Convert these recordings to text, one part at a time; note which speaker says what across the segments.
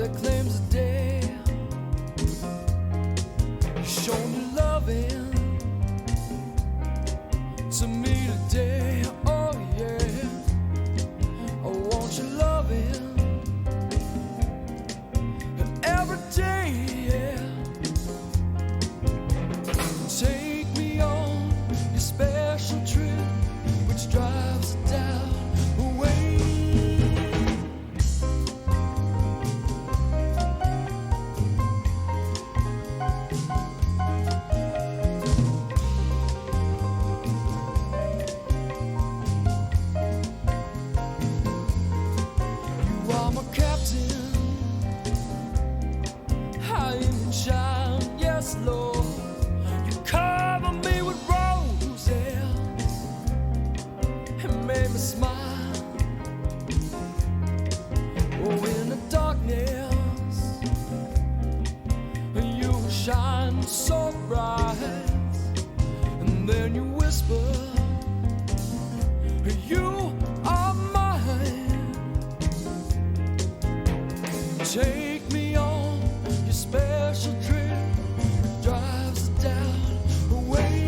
Speaker 1: that claims a day. You've shown your loving to me today. Oh yeah, I want your loving every day. Yeah. Take me on your special trip, which drives the doubt away. You are my captain, high in the shine, yes Lord. You cover me with roses and made me smile. Oh, in the darkness, you shine so bright, and then you whisper, you are mine. Take me on your special trip, it drives the doubt away.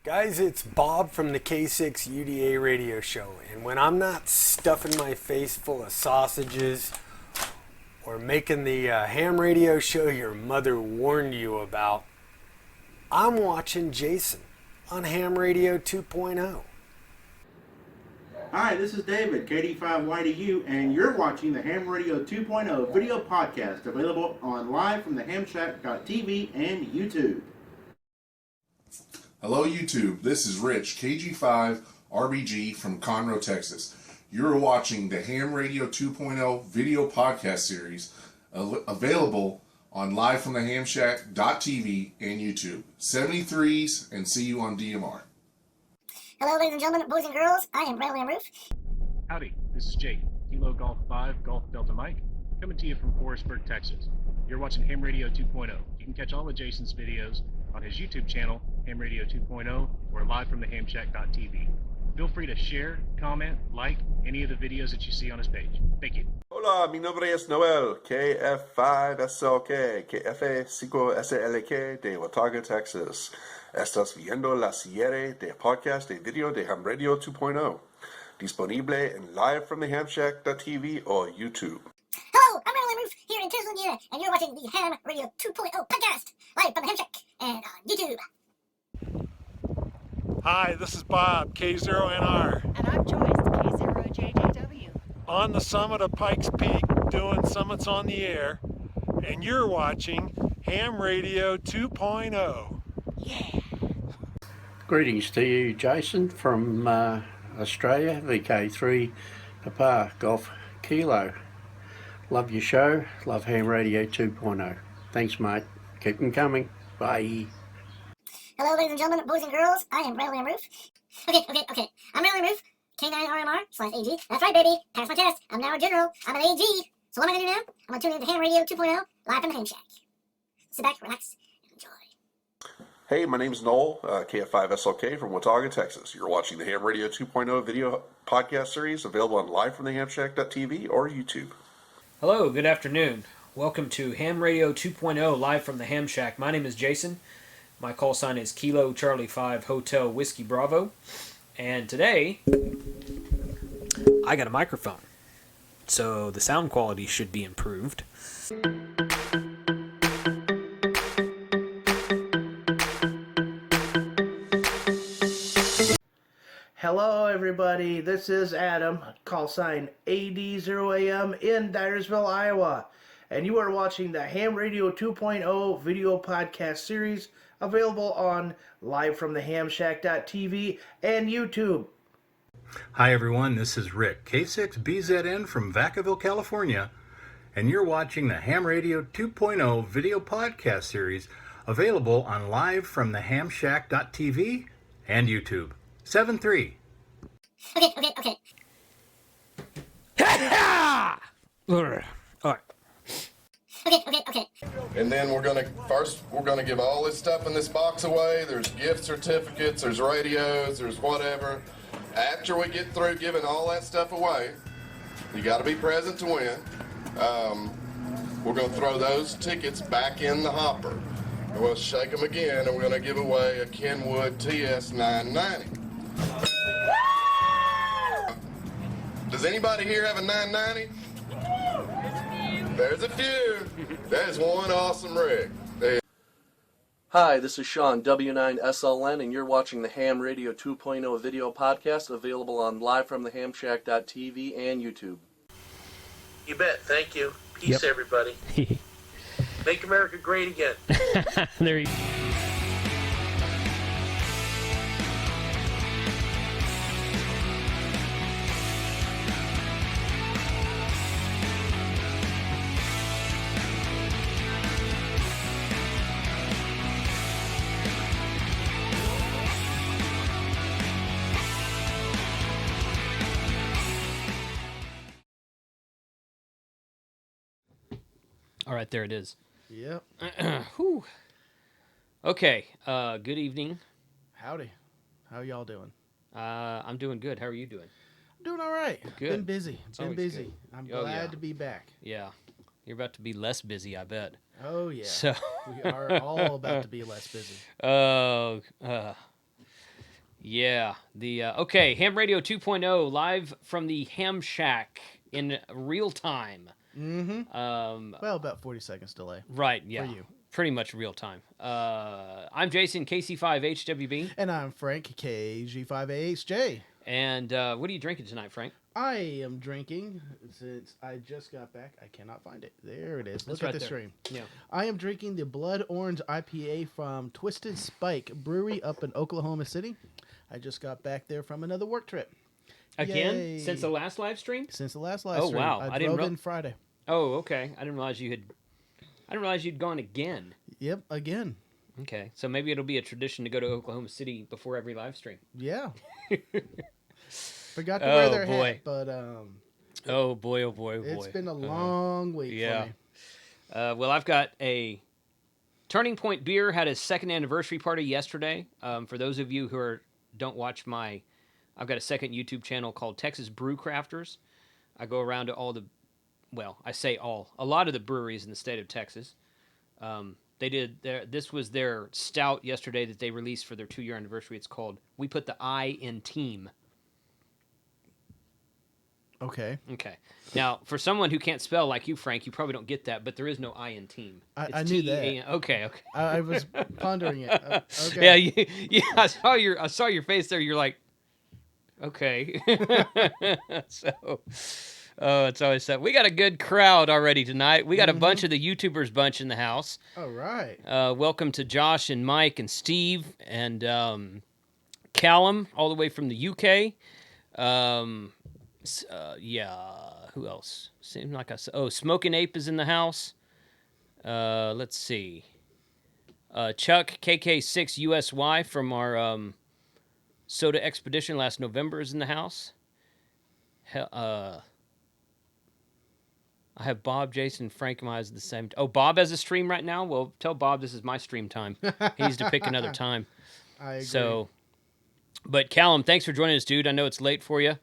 Speaker 2: Guys, it's Bob from the K6 UDA radio show, and when I'm not stuffing my face full of sausages or making the ham radio show your mother warned you about, I'm watching Jason on Ham Radio 2.0.
Speaker 3: Hi, this is David, KD5YDU, and you're watching the Ham Radio 2.0 video podcast available on live from the Hamshack.tv and YouTube.
Speaker 4: Hello YouTube, this is Rich, KG5RBG from Conroe, Texas. You're watching the Ham Radio 2.0 video podcast series available on live from the Hamshack.tv and YouTube. 73s and see you on DMR.
Speaker 5: Hello ladies and gentlemen, boys and girls, I am Bradley Roof.
Speaker 6: Howdy, this is Jake, Kilo Golf 5, Golf Delta Mike, coming to you from Forestburg, Texas. You're watching Ham Radio 2.0. You can catch all of Jason's videos on his YouTube channel, Ham Radio 2.0, or live from the Hamshack.tv. Feel free to share, comment, like any of the videos that you see on his page. Thank you.
Speaker 7: Hola, mi nombre es Noel, KF5SLK, KF5SLK de Watauga, Texas. Estás viendo la serie de podcast de video de Ham Radio 2.0, disponible en live from the Hamshack.tv or YouTube.
Speaker 5: Hello, I'm Bradley Roof here in Tucson, Indiana, and you're watching the Ham Radio 2.0 podcast, live from the Hamshack and on YouTube.
Speaker 8: Hi, this is Bob, K0NR.
Speaker 9: And I'm Joyce, K0JJW.
Speaker 8: On the summit of Pikes Peak, doing Summits on the Air, and you're watching Ham Radio 2.0.
Speaker 10: Greetings to you, Jason, from Australia, VK3 Papa Golf Kilo. Love your show, love Ham Radio 2.0. Thanks, mate. Keep them coming. Bye.
Speaker 5: Hello, ladies and gentlemen, boys and girls. I am Bradley Roof. Okay. I'm Bradley Roof, K9RMR/AG. That's right, baby. Pass my test. I'm now a general. I'm an AG. So what am I going to do now? I'm going to tune in to Ham Radio 2.0, live from the Hamshack. Sit back, relax, and enjoy.
Speaker 7: Hey, my name's Noel, KF5SLK from Watauga, Texas. You're watching the Ham Radio 2.0 video podcast series, available on livefromthehamshack.tv or YouTube.
Speaker 11: Hello, good afternoon. Welcome to Ham Radio 2.0, live from the Hamshack. My name is Jason. My call sign is Kilo Charlie 5 Hotel Whiskey Bravo. And today, I got a microphone. So the sound quality should be improved.
Speaker 12: Hello, everybody. This is Adam, call sign AD0AM in Dyersville, Iowa. And you are watching the Ham Radio 2.0 video podcast series, available on livefromthehamshack.tv and YouTube.
Speaker 13: Hi, everyone. This is Rick, K6BZN from Vacaville, California. And you're watching the Ham Radio 2.0 video podcast series, available on livefromthehamshack.tv and YouTube. 7-3.
Speaker 5: Okay.
Speaker 11: All right.
Speaker 5: Okay.
Speaker 14: And then we're gonna give all this stuff in this box away. There's gift certificates, there's radios, there's whatever. After we get through giving all that stuff away, you got to be present to win. We're gonna throw those tickets back in the hopper, and we'll shake them again, and we're gonna give away a Kenwood TS 990. Does anybody here have a 990? There's a few. There's one awesome rig.
Speaker 15: Hi, this is Sean, W9SLN, and you're watching the Ham Radio 2.0 video podcast, available on livefromthehamshack.tv and YouTube.
Speaker 16: You bet. Thank you. Peace, everybody. Make America great again.
Speaker 11: There you go. All right, there it is.
Speaker 12: Yep.
Speaker 11: Whew. Okay, good evening.
Speaker 12: Howdy. How y'all doing?
Speaker 11: I'm doing good. How are you doing?
Speaker 12: Doing all right.
Speaker 11: Good.
Speaker 12: Been busy.
Speaker 11: Always
Speaker 12: busy.
Speaker 11: good.
Speaker 12: I'm
Speaker 11: Oh,
Speaker 12: glad
Speaker 11: yeah.
Speaker 12: to be back.
Speaker 11: Yeah. You're about to be less busy, I bet.
Speaker 12: Oh, yeah.
Speaker 11: So
Speaker 12: We are all about to be less busy.
Speaker 11: Yeah. Okay, Ham Radio 2.0, live from the Hamshack in real time.
Speaker 12: Mm-hmm. Well, about 40 seconds delay.
Speaker 11: Right, yeah.
Speaker 12: For you.
Speaker 11: Pretty much real time. I'm Jason, KC5HWB.
Speaker 12: And I'm Frank, KG5AHJ.
Speaker 11: And what are you drinking tonight, Frank?
Speaker 12: I am drinking, since I just got back, I cannot find it. There it is. Look
Speaker 11: It's
Speaker 12: at
Speaker 11: right
Speaker 12: the
Speaker 11: there.
Speaker 12: stream.
Speaker 11: Yeah.
Speaker 12: I am drinking the Blood Orange IPA from Twisted Spike Brewery up in Oklahoma City. I just got back there from another work trip.
Speaker 11: Again?
Speaker 12: Yay.
Speaker 11: Since the last live stream?
Speaker 12: Since the last live
Speaker 11: Oh,
Speaker 12: stream.
Speaker 11: wow.
Speaker 12: I
Speaker 11: didn't
Speaker 12: drove in Friday.
Speaker 11: Oh, okay. I didn't realize you'd gone again.
Speaker 12: Yep, again.
Speaker 11: Okay, so maybe it'll be a tradition to go to Oklahoma City before every live stream.
Speaker 12: Yeah. Forgot to wear their
Speaker 11: boy.
Speaker 12: hat, but
Speaker 11: Oh boy, oh boy, oh boy.
Speaker 12: it's been a long week
Speaker 11: yeah.
Speaker 12: for me.
Speaker 11: Well, I've got a Turning Point Beer had his second anniversary party yesterday. For those of you who don't watch I've got a second YouTube channel called Texas Brew Crafters. I go around to a lot of the breweries in the state of Texas. This was their stout yesterday that they released for their 2-year anniversary. It's called We Put the I in Team.
Speaker 12: Okay.
Speaker 11: Now, for someone who can't spell like you, Frank, you probably don't get that, but there is no I in team.
Speaker 12: I knew that.
Speaker 11: Okay.
Speaker 12: I was pondering it. Okay.
Speaker 11: Yeah. I saw your face there. You're like, okay. So,
Speaker 17: Oh, it's always that. We got a good crowd already tonight. We got a bunch of the YouTubers bunch in the house.
Speaker 12: All right.
Speaker 17: Welcome to Josh and Mike and Steve and Callum, all the way from the UK. Who else? Seems like I saw. Oh, Smoking Ape is in the house. Let's see. Chuck KK6 USY from our Soda Expedition last November is in the house. I have Bob, Jason, Frank, and Miles at the same time. Oh, Bob has a stream right now? Well, tell Bob this is my stream time. He needs to pick another time.
Speaker 12: I agree.
Speaker 17: So, but Callum, thanks for joining us, dude. I know it's late for you.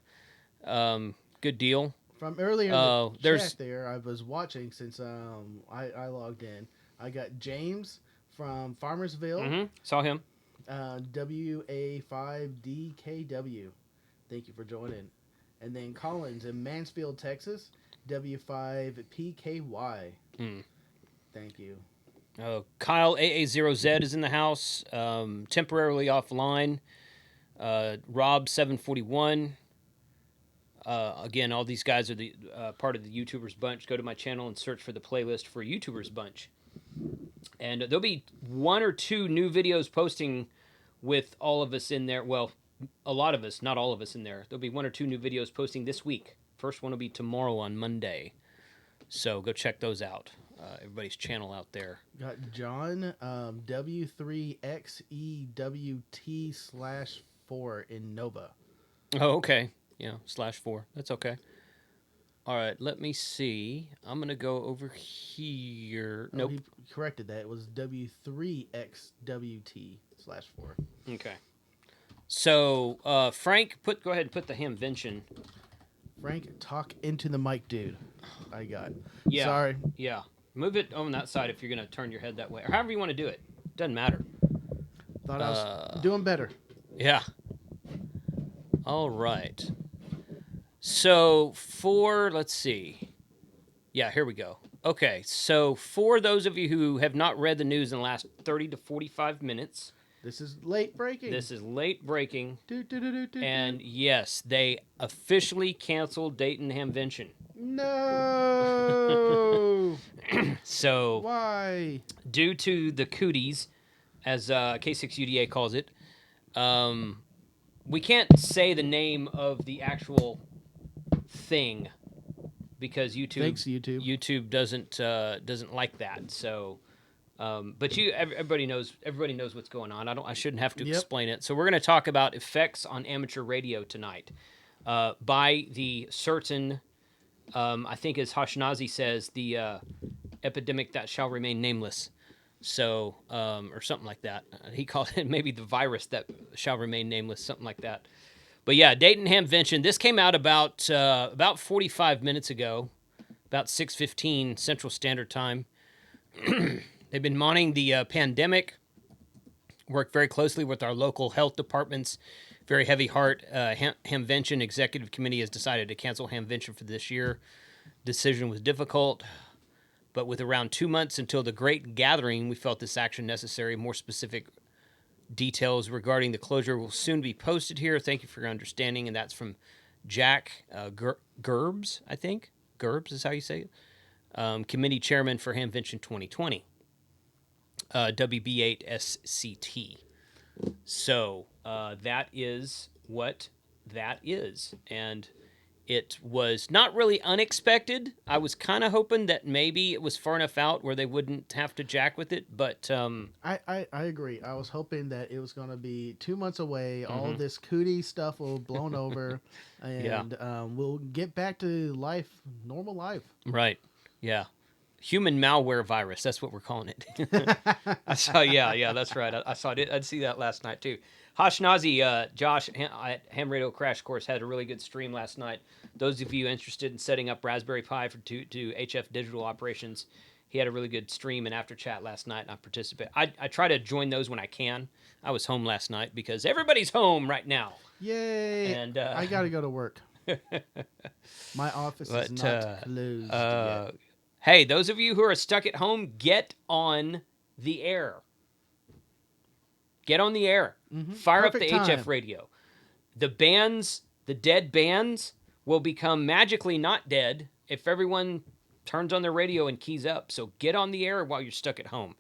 Speaker 17: Good deal.
Speaker 12: From earlier in the chat there, I was watching since I logged in. I got James from Farmersville.
Speaker 17: Mm-hmm. Saw him.
Speaker 12: WA5DKW. Thank you for joining. And then Collins in Mansfield, Texas. W5PKY. Thank you.
Speaker 17: Kyle AA0Z is in the house, temporarily offline. Rob741. Again, all these guys are the part of the YouTubers Bunch. Go to my channel and search for the playlist for YouTubers Bunch. And there'll be 1 or 2 new videos posting with all of us in there. Well, a lot of us, not all of us in there. There'll be 1 or 2 new videos posting this week. First one will be tomorrow on Monday. So go check those out. Everybody's channel out there.
Speaker 12: Got John W3XEWT/4 in Nova.
Speaker 17: Oh, okay. Yeah, /4. That's okay. All right, let me see. I'm going to go over here. Nope.
Speaker 12: He corrected that. It was W3XWT/4.
Speaker 17: Okay. So, Frank, go ahead and put the Hamvention.
Speaker 12: Frank, talk into the mic, dude. I got.
Speaker 17: Yeah.
Speaker 12: Sorry.
Speaker 17: Yeah. Move it on that side if you're going to turn your head that way. Or however you want to do it. Doesn't matter.
Speaker 12: Thought I was doing better.
Speaker 17: Yeah. All right. So, let's see. Yeah, here we go. Okay, so for those of you who have not read the news in the last 30 to 45 minutes...
Speaker 12: This is late breaking.
Speaker 17: And yes, they officially canceled Dayton Hamvention.
Speaker 12: No!
Speaker 17: So...
Speaker 12: Why?
Speaker 17: Due to the cooties, as K6UDA calls it, we can't say the name of the actual thing because YouTube.
Speaker 12: Thanks, YouTube.
Speaker 17: YouTube doesn't like that. So, but everybody knows what's going on. I shouldn't have to explain it. So we're going to talk about effects on amateur radio tonight, by the certain, I think as Hashnazi says, the epidemic that shall remain nameless. So, or something like that. He called it maybe the virus that shall remain nameless, something like that. But yeah, Dayton Hamvention. This came out about 45 minutes ago, about 6:15 Central Standard Time. They've been monitoring the pandemic, worked very closely with our local health departments. Very heavy heart. Hamvention Executive Committee has decided to cancel Hamvention for this year. Decision was difficult. But with around 2 months until the Great Gathering, we felt this action necessary. More specific details regarding the closure will soon be posted here. Thank you for your understanding. And that's from Jack Gerbs, I think. Gerbs is how you say it. Committee Chairman for Hamvention 2020. WB8SCT. So that is what that is. And... it was not really unexpected. I was kind of hoping that maybe it was far enough out where they wouldn't have to jack with it, but...
Speaker 12: I agree. I was hoping that it was going to be 2 months away. All of this cootie stuff will blown over, and we'll get back to life, normal life. Right,
Speaker 17: yeah. Human malware virus, that's what we're calling it. I saw, yeah, that's right. I saw it. I'd see that last night, too. Hashnazi, Josh at Ham Radio Crash Course had a really good stream last night. Those of you interested in setting up Raspberry Pi to HF digital operations, he had a really good stream and after chat last night, and I participated. I try to join those when I can. I was home last night because everybody's home right now.
Speaker 12: Yay! And I got to go to work. My office is not closed yet.
Speaker 17: Hey, those of you who are stuck at home, get on the air. Get on the air. Fire Perfect up the
Speaker 12: time.
Speaker 17: HF radio. The bands, the dead bands, will become magically not dead if everyone turns on their radio and keys up. So get on the air while you're stuck at home.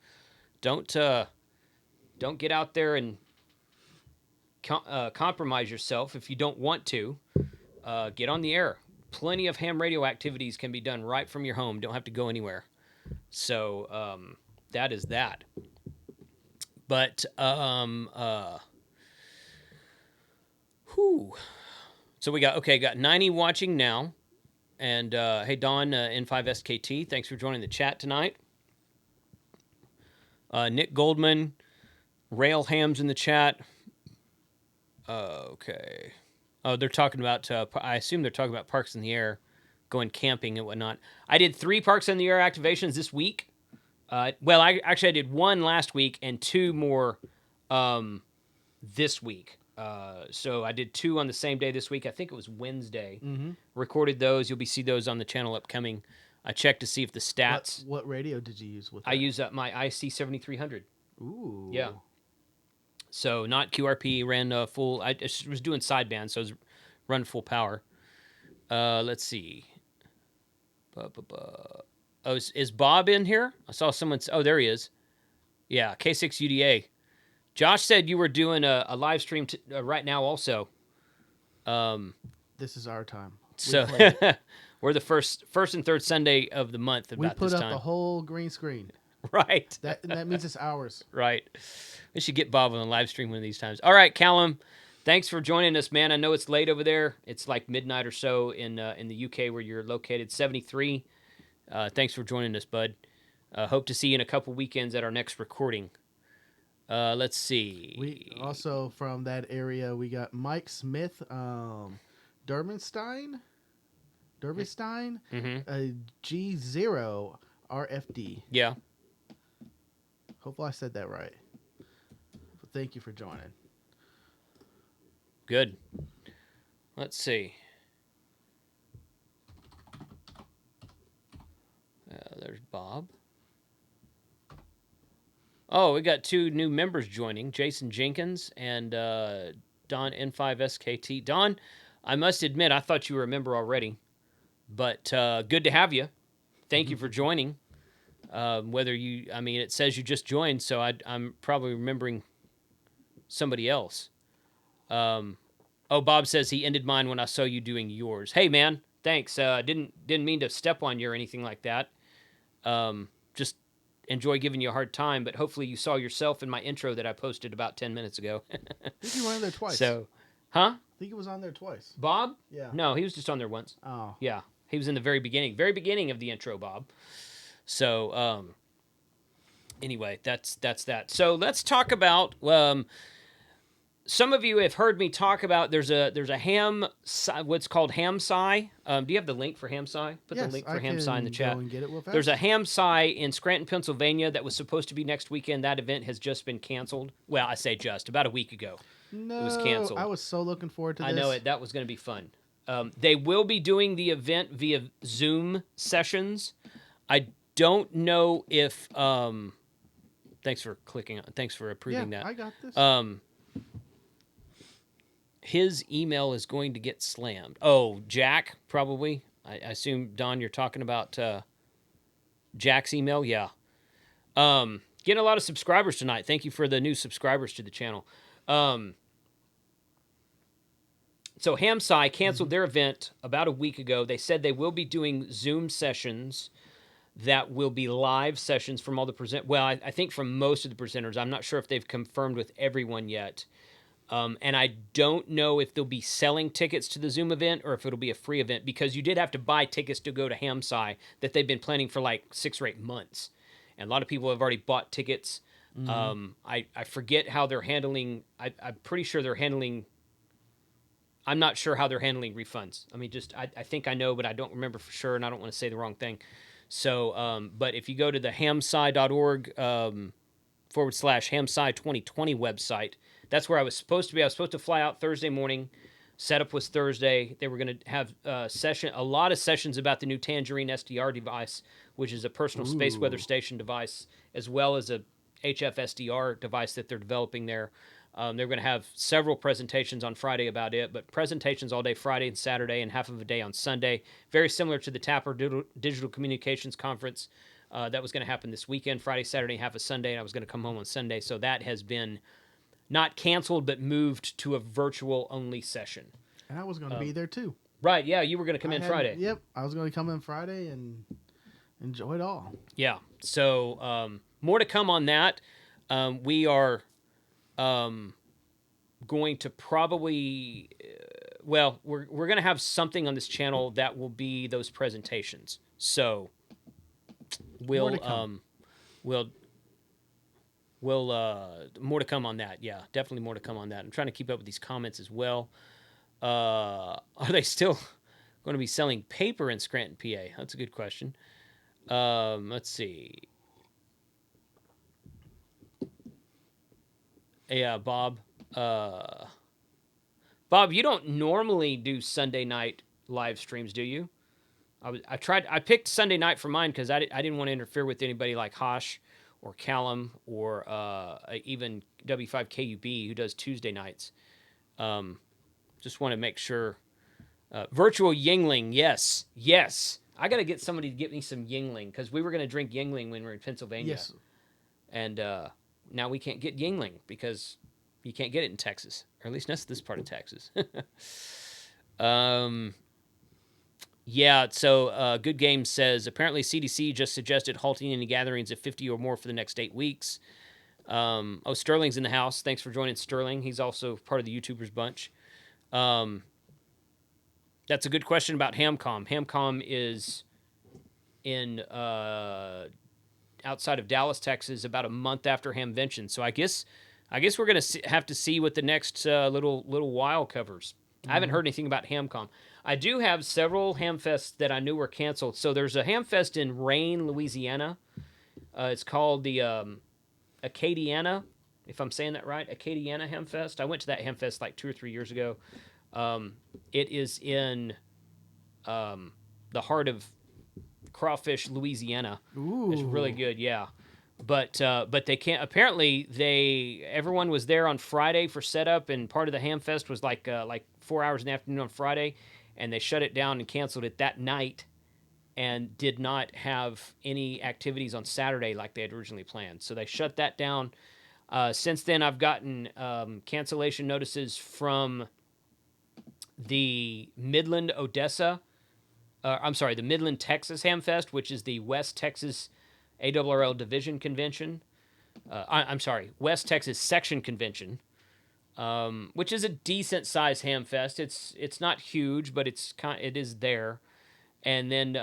Speaker 17: Don't get out there and compromise yourself if you don't want to. Get on the air. Plenty of ham radio activities can be done right from your home. Don't have to go anywhere. So that is that. But so we got 90 watching now. And hey, Don, N5SKT, thanks for joining the chat tonight. Nick Goldman, Rail Hams in the chat. Okay. Oh, they're talking about, I assume they're talking about Parks in the Air, going camping and whatnot. I did 3 Parks in the Air activations this week. Well, I did 1 last week and 2 more this week. So I did 2 on the same day this week. I think it was Wednesday.
Speaker 18: Mm-hmm.
Speaker 17: Recorded those. You'll see those on the channel upcoming. I checked to see if the stats.
Speaker 18: What radio did you use with that?
Speaker 17: I used my IC 7300.
Speaker 18: Ooh.
Speaker 17: Yeah. So not QRP, ran full. I just was doing sideband, so it was run full power. Let's see. Oh, is Bob in here? I saw someone. Oh, there he is. Yeah, K6 UDA. Josh said you were doing a live stream right now also.
Speaker 18: This is our time.
Speaker 17: So we're the first and third Sunday of the month about
Speaker 18: this time. We put
Speaker 17: up
Speaker 18: a whole green screen.
Speaker 17: Right.
Speaker 18: That means it's ours.
Speaker 17: Right. We should get Bob on the live stream one of these times. All right, Callum, thanks for joining us, man. I know it's late over there. It's like midnight or so in the UK where you're located, 73. Thanks for joining us, bud. Hope to see you in a couple weekends at our next recording. Let's see.
Speaker 18: We also, from that area, we got Mike Smith, Derbenstein, G0 RFD.
Speaker 17: Yeah.
Speaker 18: Hopefully I said that right. But thank you for joining.
Speaker 17: Good. Let's see. There's Bob. Oh, we got 2 new members joining, Jason Jenkins and Don N5SKT. Don, I must admit, I thought you were a member already, but good to have you. Thank you for joining. It says you just joined, so I'm probably remembering somebody else. Bob says he ended mine when I saw you doing yours. Hey, man, thanks. Didn't mean to step on you or anything like that. Just enjoy giving you a hard time, but hopefully you saw yourself in my intro that I posted about 10 minutes ago.
Speaker 18: I think he went on there twice.
Speaker 17: So, huh?
Speaker 18: I think he was on there twice.
Speaker 17: Bob?
Speaker 18: Yeah.
Speaker 17: No, he was just on there once.
Speaker 18: Oh.
Speaker 17: Yeah, he was in the very beginning of the intro, Bob. So, anyway, that's that. So let's talk about. Some of you have heard me talk about. There's a ham, what's called Hamsci. Do you have the link for Hamsci? Put the link for Hamsci in the chat.
Speaker 18: Go and get it real fast.
Speaker 17: There's a Hamsci in Scranton, Pennsylvania that was supposed to be next weekend. That event has just been canceled. Well, I say just about a week ago.
Speaker 18: No,
Speaker 17: it was canceled.
Speaker 18: I was so looking forward to this.
Speaker 17: I know it. That was going to be fun. They will be doing the event via Zoom sessions. I don't know if. Thanks for approving that.
Speaker 18: I got this.
Speaker 17: His email is going to get slammed. Oh, Jack, probably. I assume, Don, you're talking about Jack's email? Yeah. Getting a lot of subscribers tonight. Thank you for the new subscribers to the channel. So Hamsci canceled their event about a week ago. They said they will be doing Zoom sessions that will be live sessions from all the I think from most of the presenters. I'm not sure if they've confirmed with everyone yet. And I don't know if they'll be selling tickets to the Zoom event or if it'll be a free event, because you did have to buy tickets to go to Hamsci that they've been planning for like 6 or 8 months. And a lot of people have already bought tickets. Mm-hmm. I forget how they're handling. I'm pretty sure they're handling. I'm not sure how they're handling refunds. I mean, I think I know, but I don't remember for sure, and I don't want to say the wrong thing. So, but if you go to the hamsci.org /Hamsci 2020 website, that's where I was supposed to be. I was supposed to fly out Thursday morning. Setup was Thursday. They were going to have a lot of sessions about the new Tangerine SDR device, which is a personal space weather station device, as well as a HF SDR device that they're developing there. They're going to have several presentations on Friday about it, but presentations all day Friday and Saturday and half of a day on Sunday. Very similar to the Tapper Digital Communications Conference that was going to happen this weekend, Friday, Saturday, half of Sunday, and I was going to come home on Sunday. So that has been not canceled, but moved to a virtual-only session.
Speaker 18: And I was going to be there too.
Speaker 17: Right, yeah, you were going to come in Friday.
Speaker 18: Yep, I was going to come in Friday and enjoy it all.
Speaker 17: Yeah, so more to come on that. We are going to probably, we're going to have something on this channel that will be those presentations. So we'll more to come on that. Yeah, definitely more to come on that. I'm trying to keep up with these comments as well. Are they still going to be selling paper in Scranton, PA? That's a good question. Let's see. Yeah, Bob. Bob, you don't normally do Sunday night live streams, do you? I picked Sunday night for mine because I didn't want to interfere with anybody like Hosh or Callum or even W5KUB who does Tuesday nights. Just want to make sure. Virtual Yingling, yes. I got to get somebody to get me some Yingling because we were going to drink Yingling when we were in Pennsylvania.
Speaker 18: Yes.
Speaker 17: And now we can't get Yingling because you can't get it in Texas, or at least not this part of Texas. Yeah, so Good Game says, apparently CDC just suggested halting any gatherings of 50 or more for the next 8 weeks. Sterling's in the house. Thanks for joining, Sterling. He's also part of the YouTubers bunch. That's a good question about Hamcom. Hamcom is in outside of Dallas, Texas, about a month after Hamvention. So I guess we're going to have to see what the next little while covers. I haven't heard anything about Hamcom. I do have several Hamfests that I knew were canceled. So there's a Hamfest in Rain, Louisiana. It's called the Acadiana, if I'm saying that right. Acadiana Hamfest. I went to that Hamfest like 2 or 3 years ago. It is in the heart of Crawfish, Louisiana.
Speaker 18: Ooh.
Speaker 17: It's really good, yeah. But they can't. Apparently, everyone was there on Friday for setup, and part of the Hamfest was like 4 hours in the afternoon on Friday, and they shut it down and canceled it that night, and did not have any activities on Saturday like they had originally planned. So they shut that down. Since then, I've gotten cancellation notices from the Midland, Texas Hamfest, which is the West Texas ARRL Division Convention. West Texas Section Convention, which is a decent sized Hamfest. It's not huge, but it is there. And then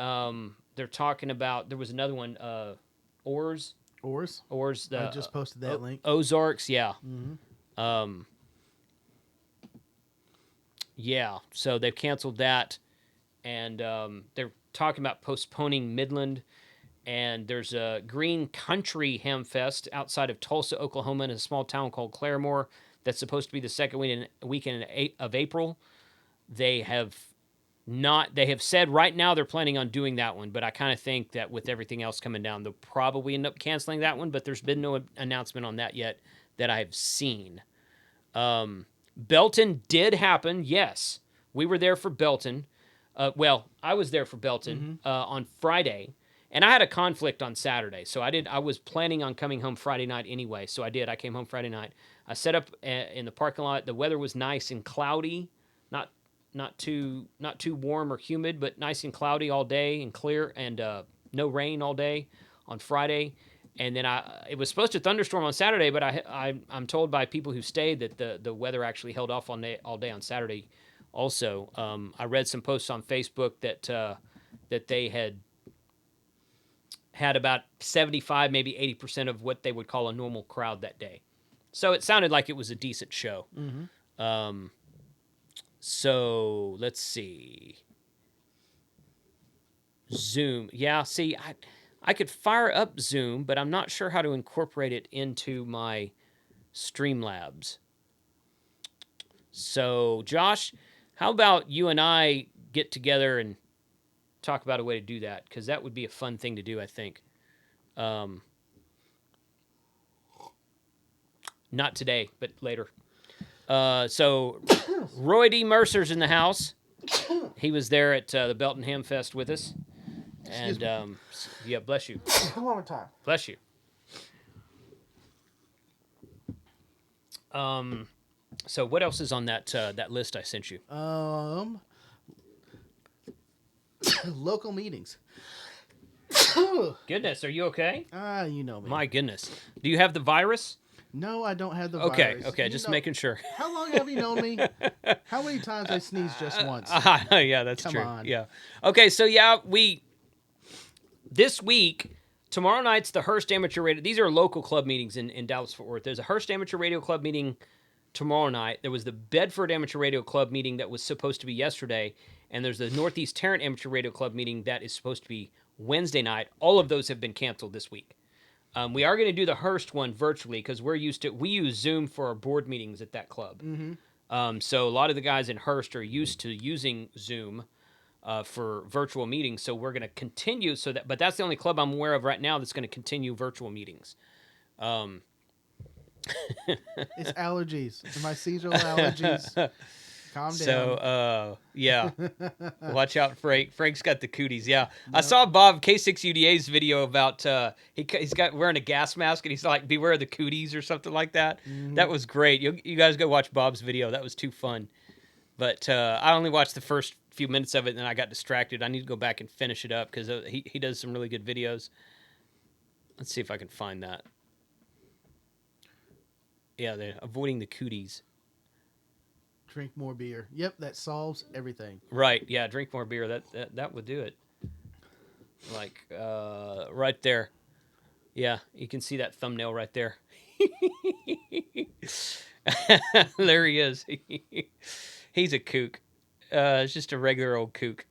Speaker 17: they're talking about, there was another one, Oars.
Speaker 18: I just posted that link.
Speaker 17: Ozarks, yeah.
Speaker 18: Mm-hmm.
Speaker 17: Yeah, so they've canceled that, and they're talking about postponing Midland, and there's a Green Country Hamfest outside of Tulsa, Oklahoma, in a small town called Claremore that's supposed to be the second weekend of April. They have said right now they're planning on doing that one, but I kind of think that with everything else coming down, they'll probably end up canceling that one, but there's been no announcement on that yet that I've seen. Belton did happen, yes. We were there for Belton. I was there for Belton on Friday, and I had a conflict on Saturday, so I was planning on coming home Friday night anyway, so I did. I came home Friday night. I set up in the parking lot. The weather was nice and cloudy, not too warm or humid, but nice and cloudy all day and clear, and no rain all day on Friday. And then it was supposed to thunderstorm on Saturday, but I'm told by people who stayed that the weather actually held off all day on Saturday. Also, I read some posts on Facebook that they had about 75, maybe 80% of what they would call a normal crowd that day. So it sounded like it was a decent show.
Speaker 18: Mm-hmm.
Speaker 17: So let's see. Zoom. Yeah, see, I could fire up Zoom, but I'm not sure how to incorporate it into my Streamlabs. So, Josh, how about you and I get together and talk about a way to do that? Because that would be a fun thing to do, I think. Not today, but later. So Roy D. Mercer's in the house. He was there at the Belton Hamfest with us. And, yeah, bless you.
Speaker 12: One more time.
Speaker 17: Bless you. So what else is on that that list I sent you?
Speaker 18: Local meetings.
Speaker 17: Goodness, are you okay?
Speaker 18: You know me.
Speaker 17: My goodness. Do you have the virus?
Speaker 18: No, I don't have the
Speaker 17: Okay,
Speaker 18: virus.
Speaker 17: okay,
Speaker 18: You
Speaker 17: just
Speaker 18: know-
Speaker 17: making sure.
Speaker 18: How long have you known me? How many times I sneezed just once?
Speaker 17: Yeah, that's
Speaker 18: Come
Speaker 17: true.
Speaker 18: on.
Speaker 17: Yeah. Okay, so yeah, this week, tomorrow night's the Hearst Amateur Radio. These are local club meetings in Dallas-Fort Worth. There's a Hearst Amateur Radio Club meeting tomorrow night. There was the Bedford Amateur Radio Club meeting that was supposed to be yesterday, and there's the Northeast Tarrant Amateur Radio Club meeting that is supposed to be Wednesday night. All of those have been canceled this week. We are going to do the Hearst one virtually because we use Zoom for our board meetings at that club.
Speaker 18: Mm-hmm.
Speaker 17: So a lot of the guys in Hearst are used to using Zoom for virtual meetings. So we're going to continue but that's the only club I'm aware of right now that's going to continue virtual meetings.
Speaker 18: It's allergies. My seasonal allergies. Calm down.
Speaker 17: So, yeah. Watch out, Frank. Frank's got the cooties, yeah. I saw Bob K6UDA's video about, he's got wearing a gas mask, and he's like, beware the cooties or something like that.
Speaker 18: Mhm.
Speaker 17: That was great. You guys go watch Bob's video. That was too fun. But I only watched the first few minutes of it, and then I got distracted. I need to go back and finish it up, because he does some really good videos. Let's see if I can find that. Yeah, they're avoiding the cooties.
Speaker 18: Drink more beer. Yep, that solves everything.
Speaker 17: Right, yeah, drink more beer. That would do it. Like, right there. Yeah, you can see that thumbnail right there. There he is. He's a kook. It's just a regular old kook.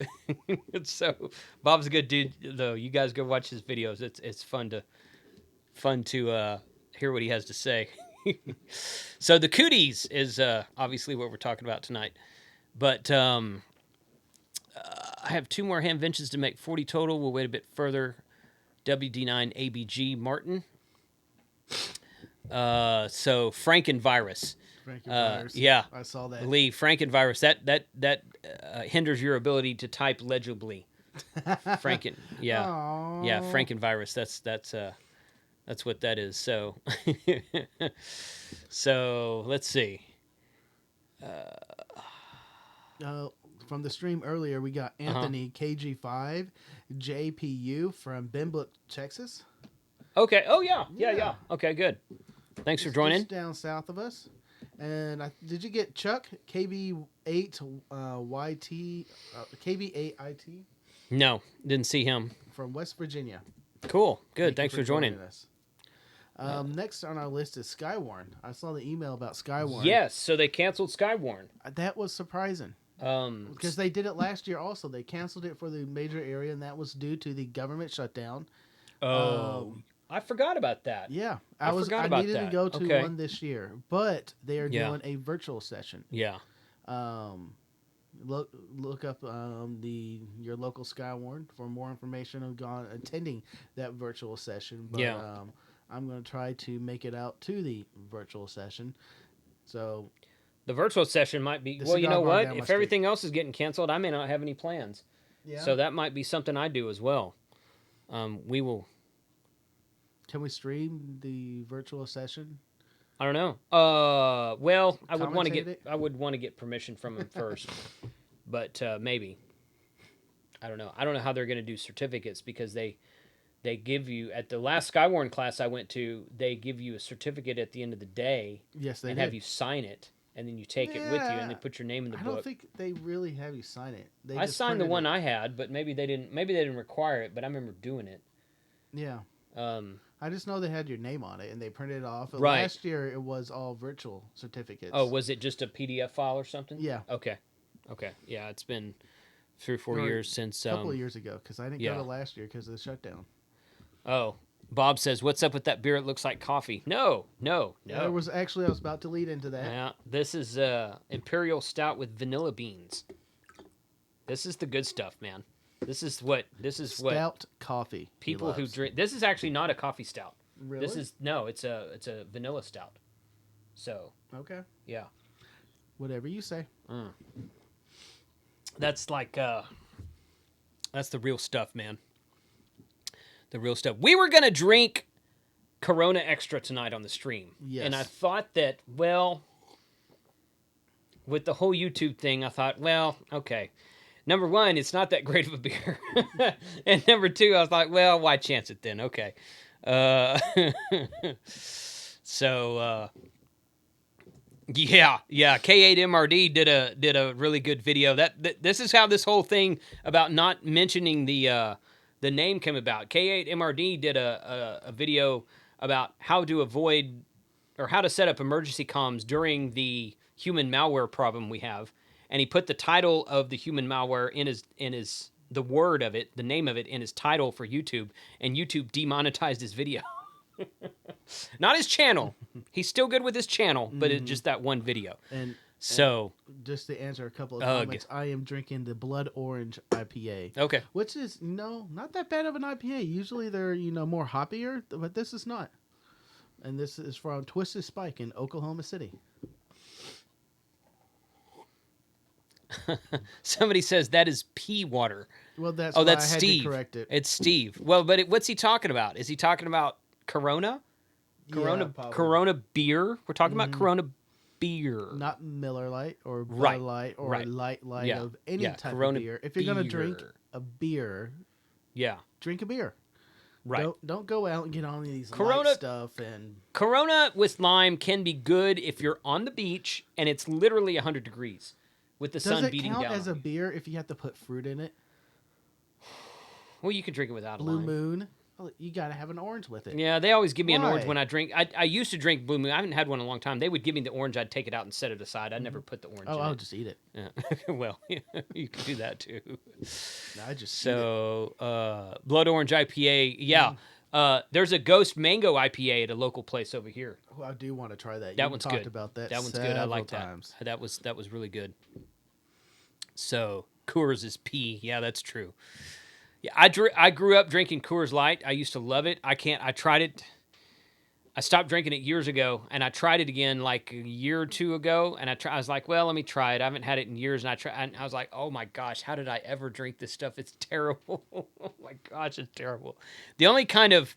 Speaker 17: So, Bob's a good dude, though. You guys go watch his videos. It's fun to hear what he has to say. So the cooties is obviously what we're talking about tonight. But I have 2 more hamventions to make 40 total. We'll wait a bit further. WD9 ABG Martin. So Frankenvirus. Yeah.
Speaker 18: I saw that.
Speaker 17: Lee, Frankenvirus. That hinders your ability to type legibly. Franken. Yeah.
Speaker 18: Aww.
Speaker 17: Yeah, Frankenvirus. That's what that is. So, so let's see.
Speaker 18: From the stream earlier, we got Anthony KG5 JPU from Benbrook, Texas.
Speaker 17: Okay. Oh yeah. Okay, good. Thanks for joining.
Speaker 18: Just down south of us. And did you get Chuck KB8 YT KB8IT?
Speaker 17: No, didn't see him.
Speaker 18: From West Virginia.
Speaker 17: Cool. Good. Thanks for joining
Speaker 18: us. Next on our list is Skywarn. I saw the email about Skywarn.
Speaker 17: Yes, so they canceled Skywarn.
Speaker 18: That was surprising. Because they did it last year also. They canceled it for the major area, and that was due to the government shutdown.
Speaker 17: Oh, I forgot about that.
Speaker 18: Yeah.
Speaker 17: I
Speaker 18: needed to go to one this year, but they are
Speaker 17: Yeah.
Speaker 18: doing a virtual session.
Speaker 17: Yeah.
Speaker 18: Look up your local Skywarn for more information on attending that virtual session. But
Speaker 17: Yeah.
Speaker 18: I'm going to try to make it out to the virtual session. So
Speaker 17: The virtual session might be...
Speaker 18: The
Speaker 17: Well, you
Speaker 18: cigar
Speaker 17: know
Speaker 18: bar
Speaker 17: what?
Speaker 18: down my
Speaker 17: If everything else is getting canceled, I may not have any plans.
Speaker 18: Yeah.
Speaker 17: So that might be something I do as well. We will...
Speaker 18: Can we stream the virtual session?
Speaker 17: I don't know. Well, I would want to
Speaker 18: Commentate
Speaker 17: get...
Speaker 18: it?
Speaker 17: I would want to get permission from him first. But maybe. I don't know. I don't know how they're going to do certificates because they give you... At the last Skywarn class I went to, they give you a certificate at the end of the day.
Speaker 18: Yes, they
Speaker 17: and
Speaker 18: did.
Speaker 17: have you sign it. And then you take it with you, and they put your name in the
Speaker 18: I
Speaker 17: book.
Speaker 18: don't think they really have you sign it. They
Speaker 17: I
Speaker 18: just
Speaker 17: signed the
Speaker 18: printed
Speaker 17: one
Speaker 18: it.
Speaker 17: I had, but maybe they didn't. Maybe they didn't require it, but I remember doing it.
Speaker 18: Yeah. I just know they had your name on it, and they printed it off.
Speaker 17: Right.
Speaker 18: Last year, it was all virtual certificates.
Speaker 17: Oh, was it just a PDF file or something?
Speaker 18: Yeah.
Speaker 17: Okay. Yeah, it's been 3 or 4 years since.
Speaker 18: A couple of years ago, because I didn't
Speaker 17: yeah.
Speaker 18: go to last year because of the shutdown.
Speaker 17: Oh, Bob says, "What's up with that beer? It looks like coffee." No.
Speaker 18: There was actually I was about to lead into that.
Speaker 17: Yeah, this is Imperial Stout with vanilla beans. This is the good stuff, man. This is what
Speaker 18: Stout coffee.
Speaker 17: people who drink. This is actually not a coffee stout.
Speaker 18: Really?
Speaker 17: It's a vanilla stout. So
Speaker 18: Okay.
Speaker 17: yeah.
Speaker 18: Whatever you say.
Speaker 17: That's like, that's the real stuff, man. The real stuff. We were going to drink Corona Extra tonight on the stream.
Speaker 18: Yes.
Speaker 17: And I thought that, well, with the whole YouTube thing, I thought, well, okay. Number one, it's not that great of a beer. And number two, I was like, well, why chance it then? Okay. So, yeah. K8MRD did a really good video. This is how this whole thing about not mentioning the name came about. K8MRD did a video about how to avoid or how to set up emergency comms during the human malware problem we have, and he put the title of the human malware in his the word of it, the name of it, in his title for YouTube, and YouTube demonetized his video. Not his channel. He's still good with his channel, but it's just that one video.
Speaker 18: And just to answer a couple of comments, I am drinking the Blood Orange IPA.
Speaker 17: Okay.
Speaker 18: Which is not that bad of an IPA. Usually they're more hoppier, but this is not. And this is from Twisted Spike in Oklahoma City.
Speaker 17: Somebody says that is pea water.
Speaker 18: Well, that's why
Speaker 17: that's
Speaker 18: I had
Speaker 17: Steve.
Speaker 18: to correct it.
Speaker 17: It's Steve. Well, but what's he talking about? Is he talking about Corona? Corona beer? We're talking about Corona beer.
Speaker 18: Not Miller Lite or Bud Light or Light of any type
Speaker 17: Corona
Speaker 18: of beer. If you're going to drink a beer, drink a beer.
Speaker 17: Right.
Speaker 18: Don't go out and get on these
Speaker 17: Corona
Speaker 18: light stuff. And
Speaker 17: Corona with lime can be good if you're on the beach and it's literally 100 degrees with the sun beating down.
Speaker 18: Does it count as a beer if you have to put fruit in it?
Speaker 17: Well, you can drink it without
Speaker 18: Blue
Speaker 17: lime.
Speaker 18: Moon. Oh, you got to have an orange with it.
Speaker 17: Yeah, they always give me an orange when I drink. I used to drink Blue Moon. I haven't had one in a long time. They would give me the orange. I'd take it out and set it aside. I'd never put the orange in
Speaker 18: I'll
Speaker 17: it.
Speaker 18: just eat it.
Speaker 17: Yeah. Well, you can do that too.
Speaker 18: No, I just
Speaker 17: Blood Orange IPA. Yeah. There's a Ghost Mango IPA at a local place over here.
Speaker 18: Oh, I do want to try that.
Speaker 17: That
Speaker 18: You
Speaker 17: one's
Speaker 18: talked
Speaker 17: good.
Speaker 18: about that.
Speaker 17: That one's good. I like
Speaker 18: times.
Speaker 17: that. That was really good. So Coors is pea. Yeah, that's true. Yeah, I grew up drinking Coors Light. I used to love it. I tried it. I stopped drinking it years ago, and I tried it again like a year or two ago. And I was like, well, let me try it. I haven't had it in years, and I was like, oh my gosh, how did I ever drink this stuff? It's terrible. Oh my gosh, it's terrible. The only kind of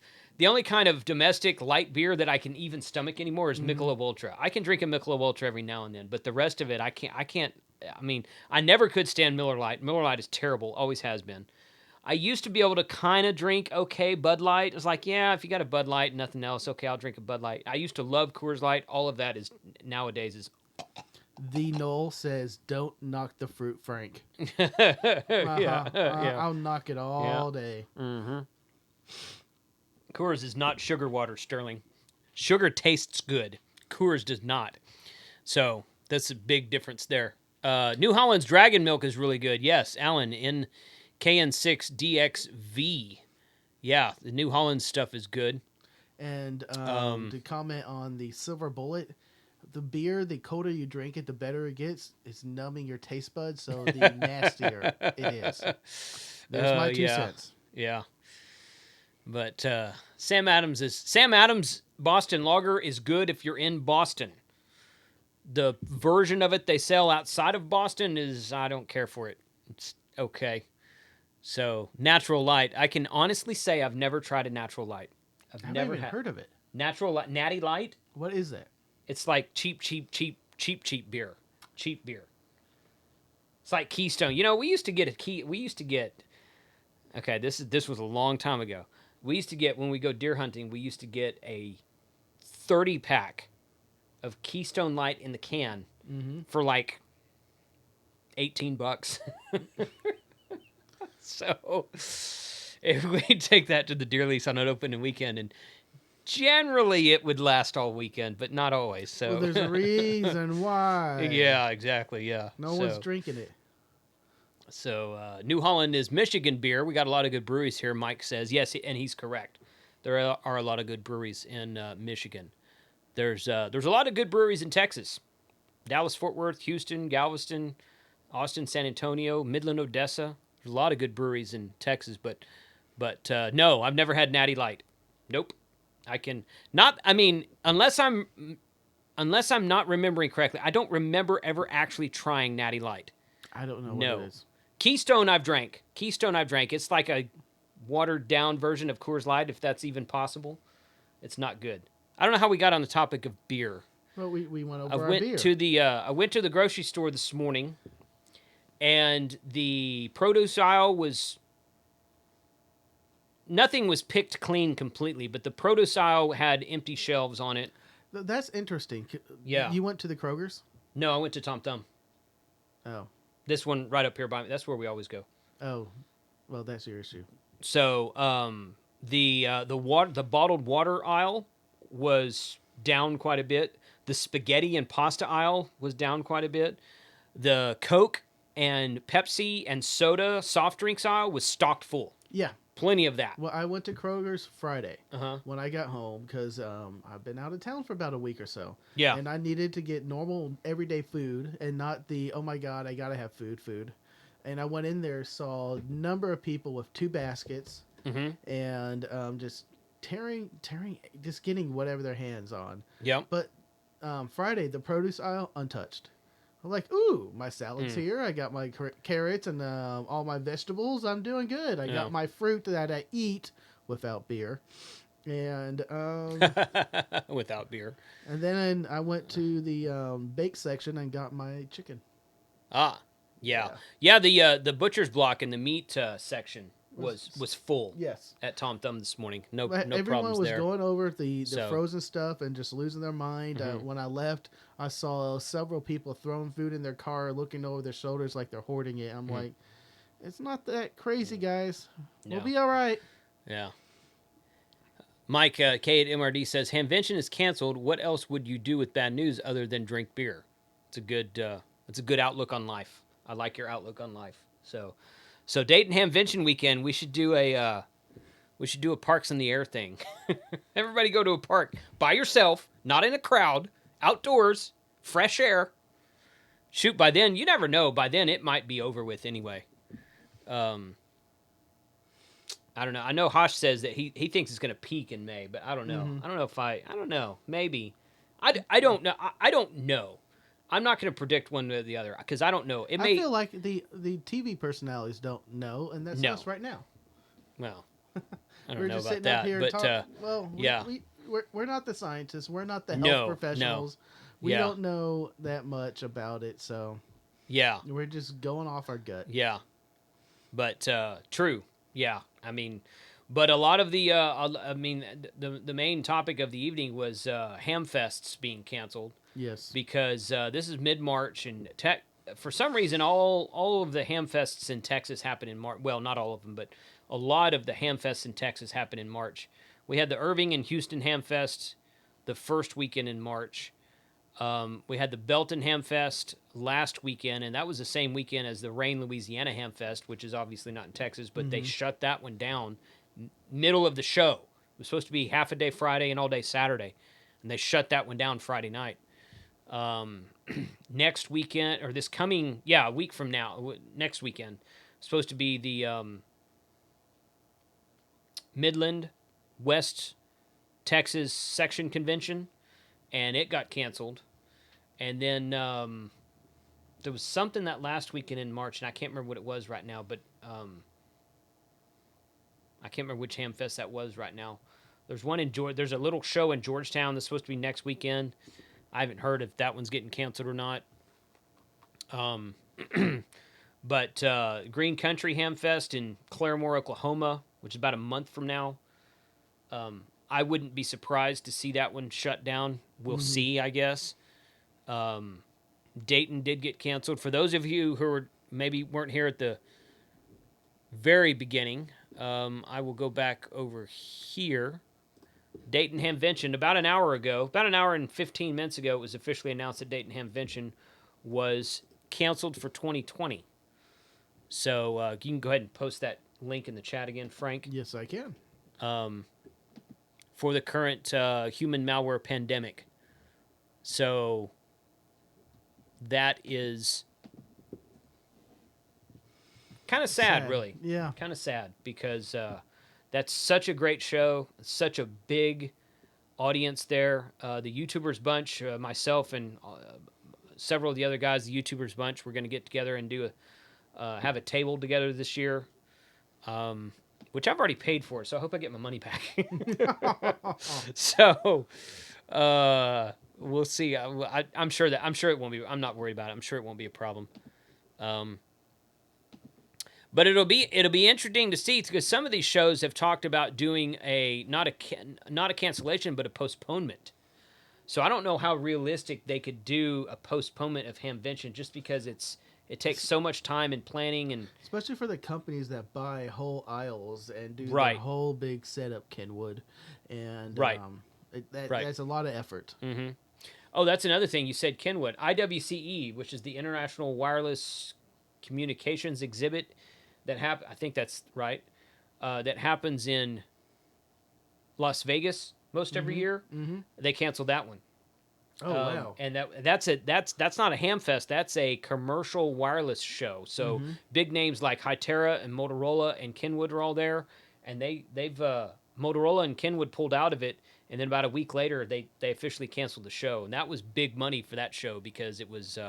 Speaker 17: domestic light beer that I can even stomach anymore is Michelob Ultra. I can drink a Michelob Ultra every now and then, but the rest of it, I can't. I mean, I never could stand Miller Lite. Miller Lite is terrible. Always has been. I used to be able to kind of drink Bud Light. It was like, yeah, if you got a Bud Light and nothing else, okay, I'll drink a Bud Light. I used to love Coors Light. All of that is nowadays is.
Speaker 18: The Noel says, "Don't knock the fruit, Frank."
Speaker 17: Yeah.
Speaker 18: I'll knock it all day.
Speaker 17: Mm-hmm. Coors is not sugar water, Sterling. Sugar tastes good. Coors does not. So that's a big difference there. New Holland's Dragon Milk is really good. Yes, Alan in KN6DXV. Yeah, the New Holland stuff is good.
Speaker 18: And to comment on the Silver Bullet, the beer, the colder you drink it, the better it gets. It's numbing your taste buds, so the nastier it is. There's my 2 cents.
Speaker 17: Yeah. But Sam Adams Boston Lager is good if you're in Boston. The version of it they sell outside of Boston is, I don't care for it. It's okay. So, Natural Light. I can honestly say I've never tried a Natural Light. I've never
Speaker 18: heard of it.
Speaker 17: Natural Light, Natty Light.
Speaker 18: What is that?
Speaker 17: It's like cheap beer. Cheap beer. It's like Keystone. You know, we used to get okay, this was a long time ago. We used to get, when we go deer hunting, we used to get a 30-pack of Keystone Light in the can for like $18. So if we take that to the deer lease on an open weekend, and generally it would last all weekend, but not always. So
Speaker 18: well, there's a reason why.
Speaker 17: Yeah, exactly. Yeah.
Speaker 18: No one's drinking it.
Speaker 17: So New Holland is Michigan beer. We got a lot of good breweries here, Mike says. Yes, and he's correct. There are a lot of good breweries in Michigan. There's a lot of good breweries in Texas. Dallas, Fort Worth, Houston, Galveston, Austin, San Antonio, Midland, Odessa. There's a lot of good breweries in Texas, but no, I've never had Natty Light. Nope. Unless I'm unless I'm not remembering correctly, I don't remember ever actually trying Natty Light.
Speaker 18: I don't know what it is.
Speaker 17: Keystone I've drank. It's like a watered down version of Coors Light, if that's even possible. It's not good. I don't know how we got on the topic of beer.
Speaker 18: Well, we went over our beer.
Speaker 17: I went to the grocery store this morning, and the produce aisle was... Nothing was picked clean completely, but the produce aisle had empty shelves on it.
Speaker 18: That's interesting.
Speaker 17: Yeah.
Speaker 18: You went to the Kroger's?
Speaker 17: No, I went to Tom Thumb.
Speaker 18: Oh.
Speaker 17: This one right up here by me. That's where we always go.
Speaker 18: Oh. Well, that's your issue.
Speaker 17: So, the bottled water aisle was down quite a bit. The spaghetti and pasta aisle was down quite a bit. The Coke and Pepsi and soda soft drinks aisle was stocked full.
Speaker 18: Yeah.
Speaker 17: Plenty of that.
Speaker 18: Well, I went to Kroger's Friday when I got home because I've been out of town for about a week or so.
Speaker 17: Yeah.
Speaker 18: And I needed to get normal, everyday food and not the, oh my God, I got to have food. And I went in there, saw a number of people with 2 baskets and just tearing, just getting whatever their hands on.
Speaker 17: Yep.
Speaker 18: But Friday, the produce aisle, untouched. I'm like, ooh, my salad's here. I got my carrots and all my vegetables. I'm doing good. I got my fruit that I eat without beer. And
Speaker 17: without beer.
Speaker 18: And then I went to the bake section and got my chicken.
Speaker 17: Ah, yeah. The butcher's block in the meat section was full.
Speaker 18: Yes.
Speaker 17: At Tom Thumb this morning. No
Speaker 18: Everyone
Speaker 17: problems
Speaker 18: was
Speaker 17: there.
Speaker 18: going over the frozen stuff and just losing their mind. When I left, I saw several people throwing food in their car, looking over their shoulders like they're hoarding it. I'm like, it's not that crazy, guys. We'll be all right.
Speaker 17: Yeah. Mike K at MRD says, Hamvention is canceled. What else would you do with bad news other than drink beer? It's a good outlook on life. I like your outlook on life. So Dayton Hamvention weekend, we should do a Parks in the Air thing. Everybody go to a park by yourself, not in a crowd, outdoors, fresh air. Shoot, by then, you never know. By then, it might be over with anyway. I don't know. I know Hosh says that he thinks it's going to peak in May, but I don't know. I don't know. Maybe. I don't know. I don't know. I'm not going to predict one or the other because I don't know. I
Speaker 18: feel like the TV personalities don't know, and that's us right now.
Speaker 17: Well, I don't
Speaker 18: we're
Speaker 17: know
Speaker 18: just
Speaker 17: about
Speaker 18: sitting
Speaker 17: that,
Speaker 18: up here
Speaker 17: but
Speaker 18: yeah, we're not the scientists. We're not the health professionals. We don't know that much about it, so
Speaker 17: yeah,
Speaker 18: we're just going off our gut.
Speaker 17: Yeah, but true. Yeah, I mean, but a lot of the the main topic of the evening was Hamfests being canceled.
Speaker 18: Yes.
Speaker 17: Because this is mid-March, and for some reason, all of the Hamfests in Texas happen in March. Well, not all of them, but a lot of the Hamfests in Texas happen in March. We had the Irving and Houston Hamfest the first weekend in March. We had the Belton Hamfest last weekend, and that was the same weekend as the Rain, Louisiana Hamfest, which is obviously not in Texas, but they shut that one down middle of the show. It was supposed to be half a day Friday and all day Saturday, and they shut that one down Friday night. Next weekend, or this coming, a week from now, next weekend, supposed to be the Midland West Texas Section Convention, and it got canceled. And then there was something that last weekend in March, and I can't remember what it was right now, but I can't remember which Hamfest that was right now. There's one in there's a little show in Georgetown that's supposed to be next weekend. I haven't heard if that one's getting canceled or not. But Green Country Hamfest in Claremore, Oklahoma, which is about a month from now. I wouldn't be surprised to see that one shut down. We'll see, I guess. Dayton did get canceled. For those of you who maybe weren't here at the very beginning, I will go back over here. Dayton Hamvention, about an hour and 15 minutes ago, it was officially announced that Dayton Hamvention was canceled for 2020. So you can go ahead and post that link in the chat again, Frank.
Speaker 18: Yes, I can.
Speaker 17: For the current human malware pandemic. So that is kind of sad, really.
Speaker 18: Yeah.
Speaker 17: Kind of sad because that's such a great show, such a big audience there. The YouTubers bunch, myself and several of the other guys, the YouTubers bunch, we're going to get together and do have a table together this year, which I've already paid for, so I hope I get my money back. So we'll see. I'm sure it won't be. I'm not worried about it. I'm sure it won't be a problem. But it'll be interesting to see, because some of these shows have talked about doing not a cancellation, but a postponement. So I don't know how realistic they could do a postponement of Hamvention, just because it takes so much time and planning, and
Speaker 18: especially for the companies that buy whole aisles and do
Speaker 17: Right.
Speaker 18: the whole big setup, Kenwood, and
Speaker 17: Right.
Speaker 18: That's a lot of effort.
Speaker 17: Mm-hmm. Oh, that's another thing you said, Kenwood. IWCE, which is the International Wireless Communications Exhibit, I think that's right. That happens in Las Vegas most every year.
Speaker 18: Mm-hmm.
Speaker 17: They canceled that one.
Speaker 18: Oh, wow.
Speaker 17: And that's not a Hamfest. That's a commercial wireless show. So big names like Hytera and Motorola and Kenwood are all there, and they've Motorola and Kenwood pulled out of it, and then about a week later they officially canceled the show, and that was big money for that show because it was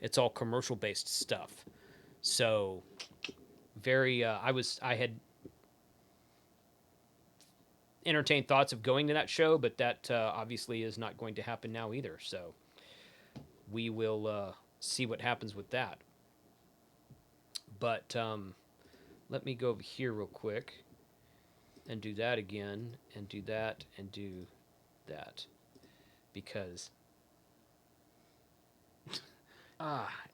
Speaker 17: it's all commercial based stuff. So very I had entertained thoughts of going to that show, but that obviously is not going to happen now either. So we will see what happens with that. But let me go over here real quick and do that again, and do that, and do that, because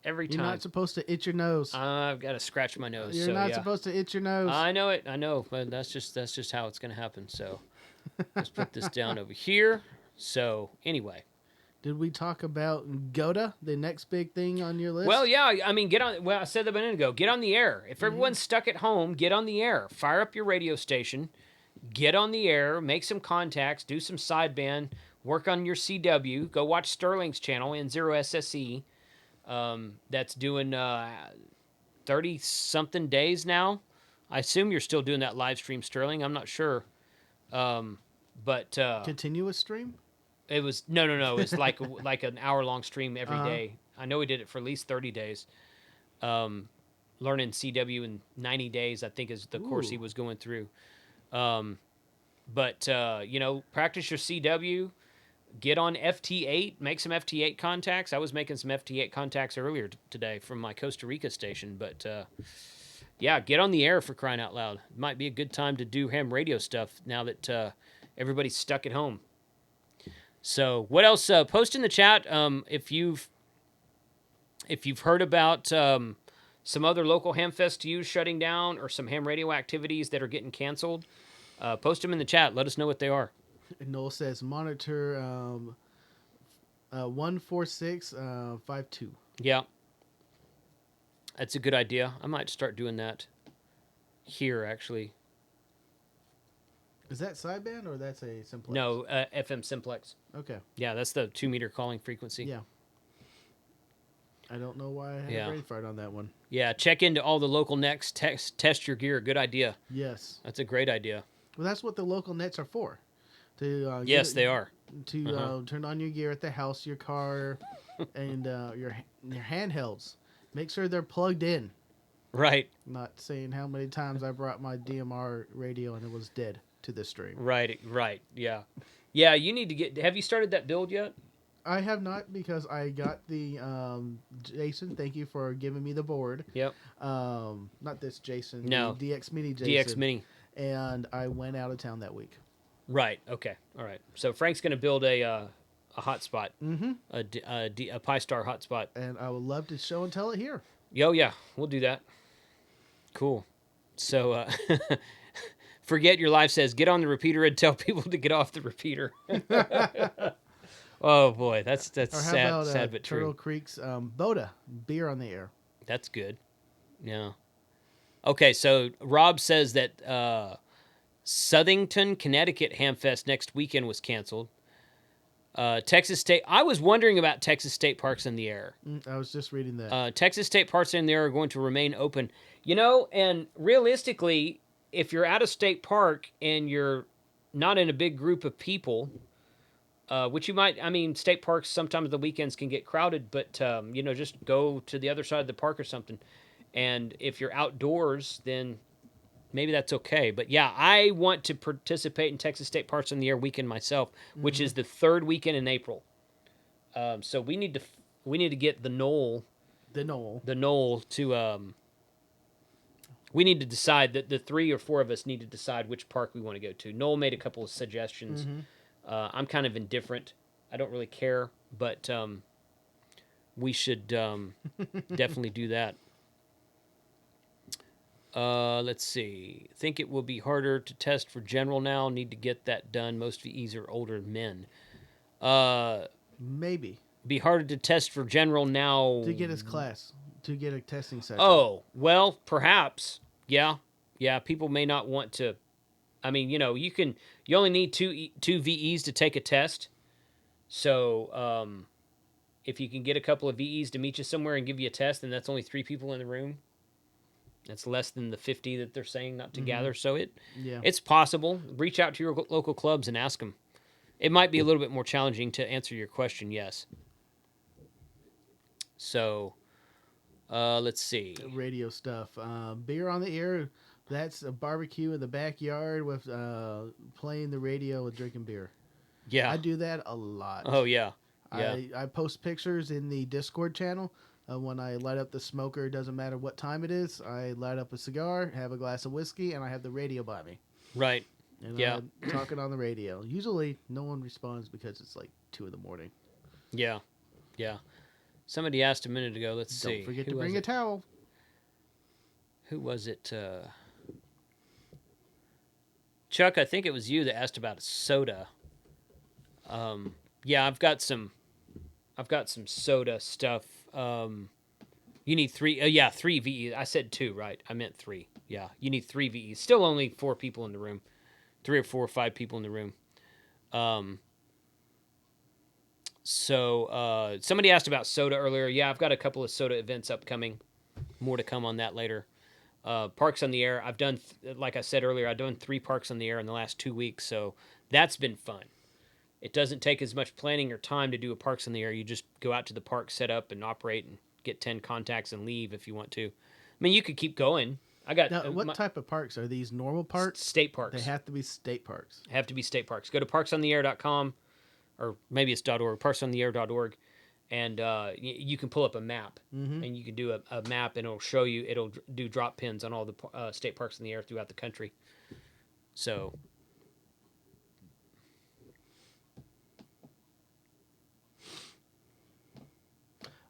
Speaker 17: every time
Speaker 18: You're not supposed to itch your nose.
Speaker 17: I've got to scratch my nose.
Speaker 18: You're not supposed to itch your nose.
Speaker 17: I know it. I know, but that's just how it's going to happen. So let's put this down over here. So anyway,
Speaker 18: did we talk about Goda, the next big thing on your list?
Speaker 17: well, yeah. I mean, get on. Well, I said that a minute ago. Get on the air. If everyone's stuck at home, get on the air. Fire up your radio station. Get on the air. Make some contacts. Do some sideband. Work on your CW. Go watch Sterling's channel, N0SSE. That's doing 30-something days now. I assume you're still doing that live stream, Sterling. I'm not sure. But
Speaker 18: continuous stream?
Speaker 17: It was no. It's like an hour-long stream every day. I know he did it for at least 30 days. Learning CW in 90 days, I think, is the course he was going through. But practice your CW. Get on FT8, make some FT8 contacts. I was making some FT8 contacts earlier today from my Costa Rica station. But, yeah, get on the air, for crying out loud. It might be a good time to do ham radio stuff now that everybody's stuck at home. So what else? Post in the chat if you've heard about some other local Hamfest to use shutting down, or some ham radio activities that are getting canceled. Post them in the chat. Let us know what they are.
Speaker 18: Noel says monitor 14652.
Speaker 17: Yeah. That's a good idea. I might start doing that here, actually.
Speaker 18: Is that sideband or that's a simplex?
Speaker 17: No, FM simplex.
Speaker 18: Okay.
Speaker 17: Yeah, that's the 2-meter calling frequency.
Speaker 18: Yeah. I don't know why I had a brain fart on that one.
Speaker 17: Yeah, check into all the local nets. Test your gear. Good idea.
Speaker 18: Yes.
Speaker 17: That's a great idea.
Speaker 18: Well, that's what the local nets are for.
Speaker 17: Yes, they are.
Speaker 18: To turn on your gear at the house, your car, and your handhelds. Make sure they're plugged in.
Speaker 17: Right.
Speaker 18: Not saying how many times I brought my DMR radio and it was dead to the stream.
Speaker 17: Right, yeah. Yeah, you need to get... Have you started that build yet?
Speaker 18: I have not, because I got the... Jason, thank you for giving me the board.
Speaker 17: Yep.
Speaker 18: Not this Jason.
Speaker 17: No.
Speaker 18: The DX Mini Jason.
Speaker 17: DX Mini.
Speaker 18: And I went out of town that week.
Speaker 17: Right. Okay. All right. So Frank's going to build a hotspot, a Pi-Star hotspot,
Speaker 18: and I would love to show and tell it here.
Speaker 17: Yo, yeah, we'll do that. Cool. So, forget your life says get on the repeater and tell people to get off the repeater. Oh boy, that's
Speaker 18: or how
Speaker 17: sad,
Speaker 18: about,
Speaker 17: sad but
Speaker 18: Turtle
Speaker 17: true.
Speaker 18: Creek's Boda beer on the air.
Speaker 17: That's good. Yeah. Okay, so Rob says that Southington, Connecticut Hamfest next weekend was canceled. Texas State. I was wondering about Texas State Parks in the Air.
Speaker 18: I was just reading that.
Speaker 17: Texas State Parks in the Air are going to remain open. And realistically, if you're at a state park and you're not in a big group of people, which you might, I mean, state parks sometimes the weekends can get crowded, but, you know, just go to the other side of the park or something. And if you're outdoors, then maybe that's okay. But yeah, I want to participate in Texas State Parks on the Air weekend myself, which is the third weekend in April. So we need to get the Knoll to, we need to decide that the 3 or 4 of us need to decide which park we want to go to. Knoll made a couple of suggestions. I'm kind of indifferent. I don't really care, but we should definitely do that. Let's see. Think it will be harder to test for general now. Need to get that done. Most VEs are older men.
Speaker 18: Maybe.
Speaker 17: Be harder to test for general now.
Speaker 18: To get his class. To get a testing session.
Speaker 17: Oh, well, perhaps. Yeah. Yeah, people may not want to. I mean, you know, you only need two VEs to take a test. So, if you can get a couple of VEs to meet you somewhere and give you a test, then that's only 3 people in the room. That's less than the 50 that they're saying not to gather. So it's possible. Reach out to your local clubs and ask them. It might be a little bit more challenging to answer your question, yes. So, let's see.
Speaker 18: Radio stuff. Beer on the air. That's a barbecue in the backyard with playing the radio and drinking beer.
Speaker 17: Yeah.
Speaker 18: I do that a lot.
Speaker 17: Oh, yeah. Yeah.
Speaker 18: I post pictures in the Discord channel. When I light up the smoker, it doesn't matter what time it is. I light up a cigar, have a glass of whiskey, and I have the radio by me.
Speaker 17: Right.
Speaker 18: And
Speaker 17: yeah.
Speaker 18: I'm talking on the radio. Usually, no one responds because it's like 2 in the morning.
Speaker 17: Yeah. Yeah. Somebody asked a minute ago. Let's see.
Speaker 18: Don't forget to bring a towel.
Speaker 17: Who was it? Chuck, I think it was you that asked about soda. Yeah, I've got some soda stuff. You need 3. 3 VEs. I said 2, right? I meant 3. Yeah, you need 3 VEs. Still only 4 people in the room. 3 or 4 or 5 people in the room. So somebody asked about soda earlier. Yeah, I've got a couple of soda events upcoming. More to come on that later. Parks on the Air. I've done, like I said earlier, I've done 3 Parks on the Air in the last 2 weeks. So that's been fun. It doesn't take as much planning or time to do a Parks on the Air. You just go out to the park, set up, and operate, and get 10 contacts and leave if you want to. I mean, you could keep going. I got.
Speaker 18: Now, what type of parks are these? Normal parks?
Speaker 17: State parks.
Speaker 18: They have to be state parks.
Speaker 17: Have to be state parks. Go to parksontheair.com, or maybe it's .org. Parksontheair.org, and you can pull up a map, and you can do a map, and it'll show you. It'll do drop pins on all the state parks in the air throughout the country. So.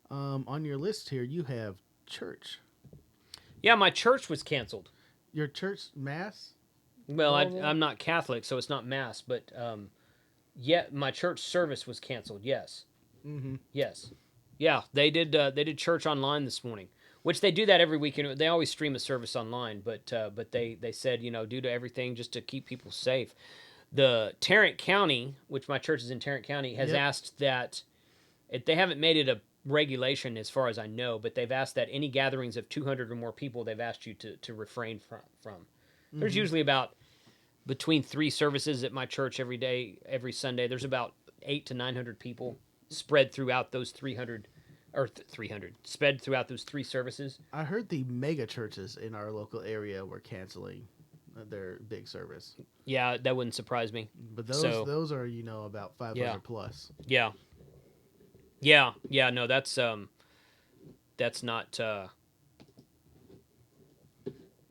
Speaker 18: On your list here, you have church.
Speaker 17: Yeah, my church was canceled.
Speaker 18: Your church mass?
Speaker 17: Well, I'm not Catholic, so it's not mass, but yeah, my church service was canceled. Yes. Yes. Yeah, they did church online this morning, which they do that every weekend. They always stream a service online, but they said, you know, due to everything, just to keep people safe. The Tarrant County, which my church is in Tarrant County, has asked that they haven't made it a regulation as far as I know, but they've asked that any gatherings of 200 or more people, they've asked you to refrain from. There's usually about between 3 services at my church every day, every Sunday. There's about 800 to 900 people spread throughout those 300 spread throughout those 3 services.
Speaker 18: I heard the mega churches in our local area were canceling their big service.
Speaker 17: Yeah, that wouldn't surprise me.
Speaker 18: But those are, you know, about 500 plus.
Speaker 17: Yeah. Yeah, no, that's not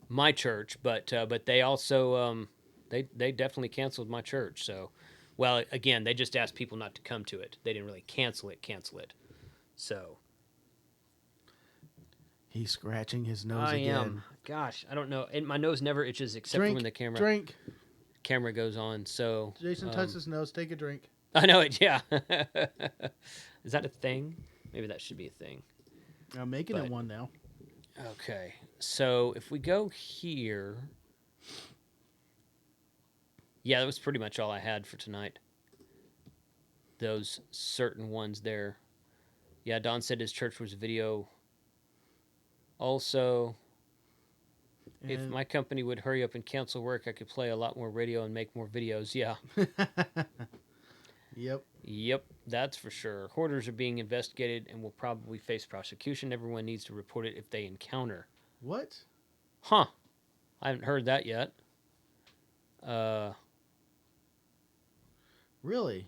Speaker 17: my church, but they also they definitely canceled my church. So, well, again, they just asked people not to come to it. They didn't really cancel it. So,
Speaker 18: he's scratching his nose
Speaker 17: I
Speaker 18: again.
Speaker 17: am. Gosh, I don't know. And my nose never itches except for when the camera goes on. So,
Speaker 18: Jason touched his nose. Take a drink.
Speaker 17: I know it. Yeah. Is that a thing? Maybe that should be a thing.
Speaker 18: I'm making it one now.
Speaker 17: Okay. So if we go here. Yeah, that was pretty much all I had for tonight. Those certain ones there. Yeah, Don said his church was video. Also, if my company would hurry up and cancel work, I could play a lot more radio and make more videos. Yeah.
Speaker 18: Yep,
Speaker 17: that's for sure. Hoarders are being investigated and will probably face prosecution. Everyone needs to report it if they encounter.
Speaker 18: What?
Speaker 17: Huh. I haven't heard that yet.
Speaker 18: Really?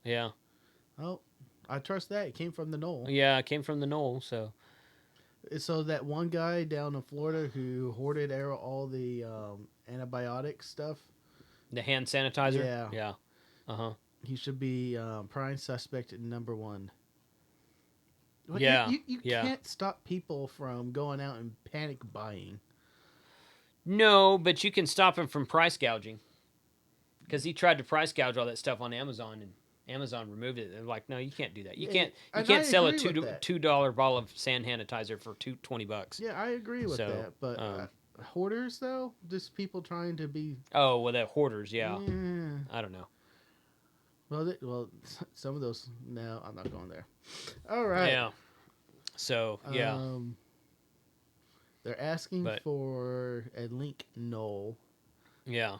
Speaker 17: Yeah.
Speaker 18: Oh, I trust that. It came from the Knoll.
Speaker 17: Yeah, it came from the Knoll, so.
Speaker 18: So that one guy down in Florida who hoarded all the antibiotic stuff.
Speaker 17: The hand sanitizer?
Speaker 18: Yeah.
Speaker 17: Yeah. Uh-huh.
Speaker 18: He should be prime suspect number 1. But
Speaker 17: yeah.
Speaker 18: You can't stop people from going out and panic buying.
Speaker 17: No, but you can stop him from price gouging. Because he tried to price gouge all that stuff on Amazon, and Amazon removed it. They're like, no, you can't do that. You can't sell a $2 bottle of sand sanitizer for $20.
Speaker 18: Yeah, I agree with that. But hoarders, though, just people trying to be.
Speaker 17: Oh, well, that hoarders, yeah. I don't know.
Speaker 18: Well, some of those. No, I'm not going there. All right.
Speaker 17: Yeah. So yeah.
Speaker 18: They're asking for a link, Knoll.
Speaker 17: Yeah.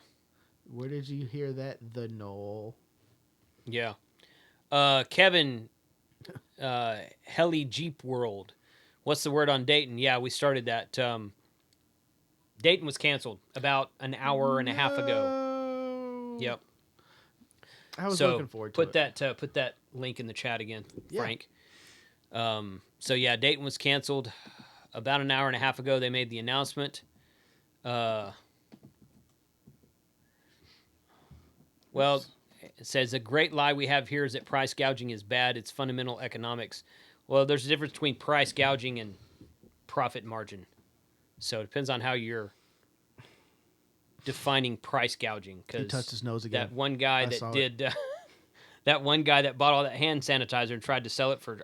Speaker 18: Where did you hear that? The Knoll.
Speaker 17: Yeah. Kevin, Heli Jeep World. What's the word on Dayton? Yeah, we started that. Dayton was canceled about an hour and a half ago. Yep.
Speaker 18: I was looking forward to it.
Speaker 17: Put that link in the chat again, Frank. So yeah, Dayton was canceled about an hour and a half ago. They made the announcement. Well, it says a great lie we have here is that price gouging is bad. It's fundamental economics. Well, there's a difference between price gouging and profit margin. So it depends on how you're defining price gouging.
Speaker 18: He touched his nose again.
Speaker 17: That one guy that one guy that bought all that hand sanitizer and tried to sell it for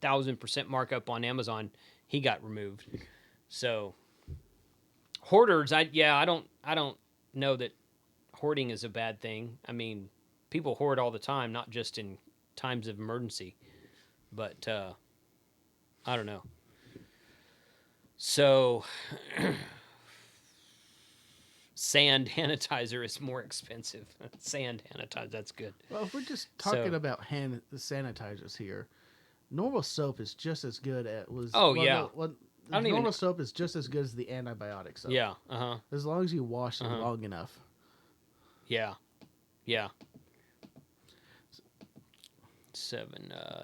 Speaker 17: 1,000% markup on Amazon, he got removed. So hoarders, I don't know that hoarding is a bad thing. I mean, people hoard all the time, not just in times of emergency. But I don't know. So sand sanitizer is more expensive. Sand sanitizer, that's good.
Speaker 18: Well, if we're just talking about hand sanitizers here, normal soap is just as good at normal soap is just as good as the antibiotic soap.
Speaker 17: Yeah.
Speaker 18: As long as you wash it long enough.
Speaker 17: Yeah. Yeah.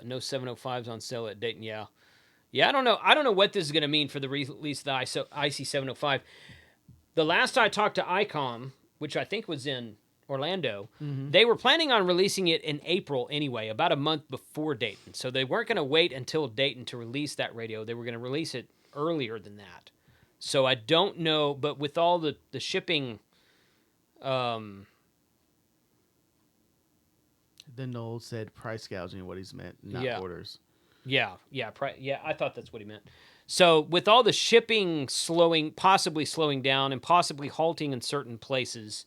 Speaker 17: No 705s on sale at Dayton. Yeah. Yeah, I don't know what this is going to mean for the release of the IC 705. The last I talked to ICOM, which I think was in Orlando, they were planning on releasing it in April anyway, about a month before Dayton. So they weren't going to wait until Dayton to release that radio. They were going to release it earlier than that. So I don't know, but with all the shipping...
Speaker 18: The Knoll said price gouging what he's meant, not orders.
Speaker 17: Yeah, I thought that's what he meant. So with all the shipping possibly slowing down and possibly halting in certain places,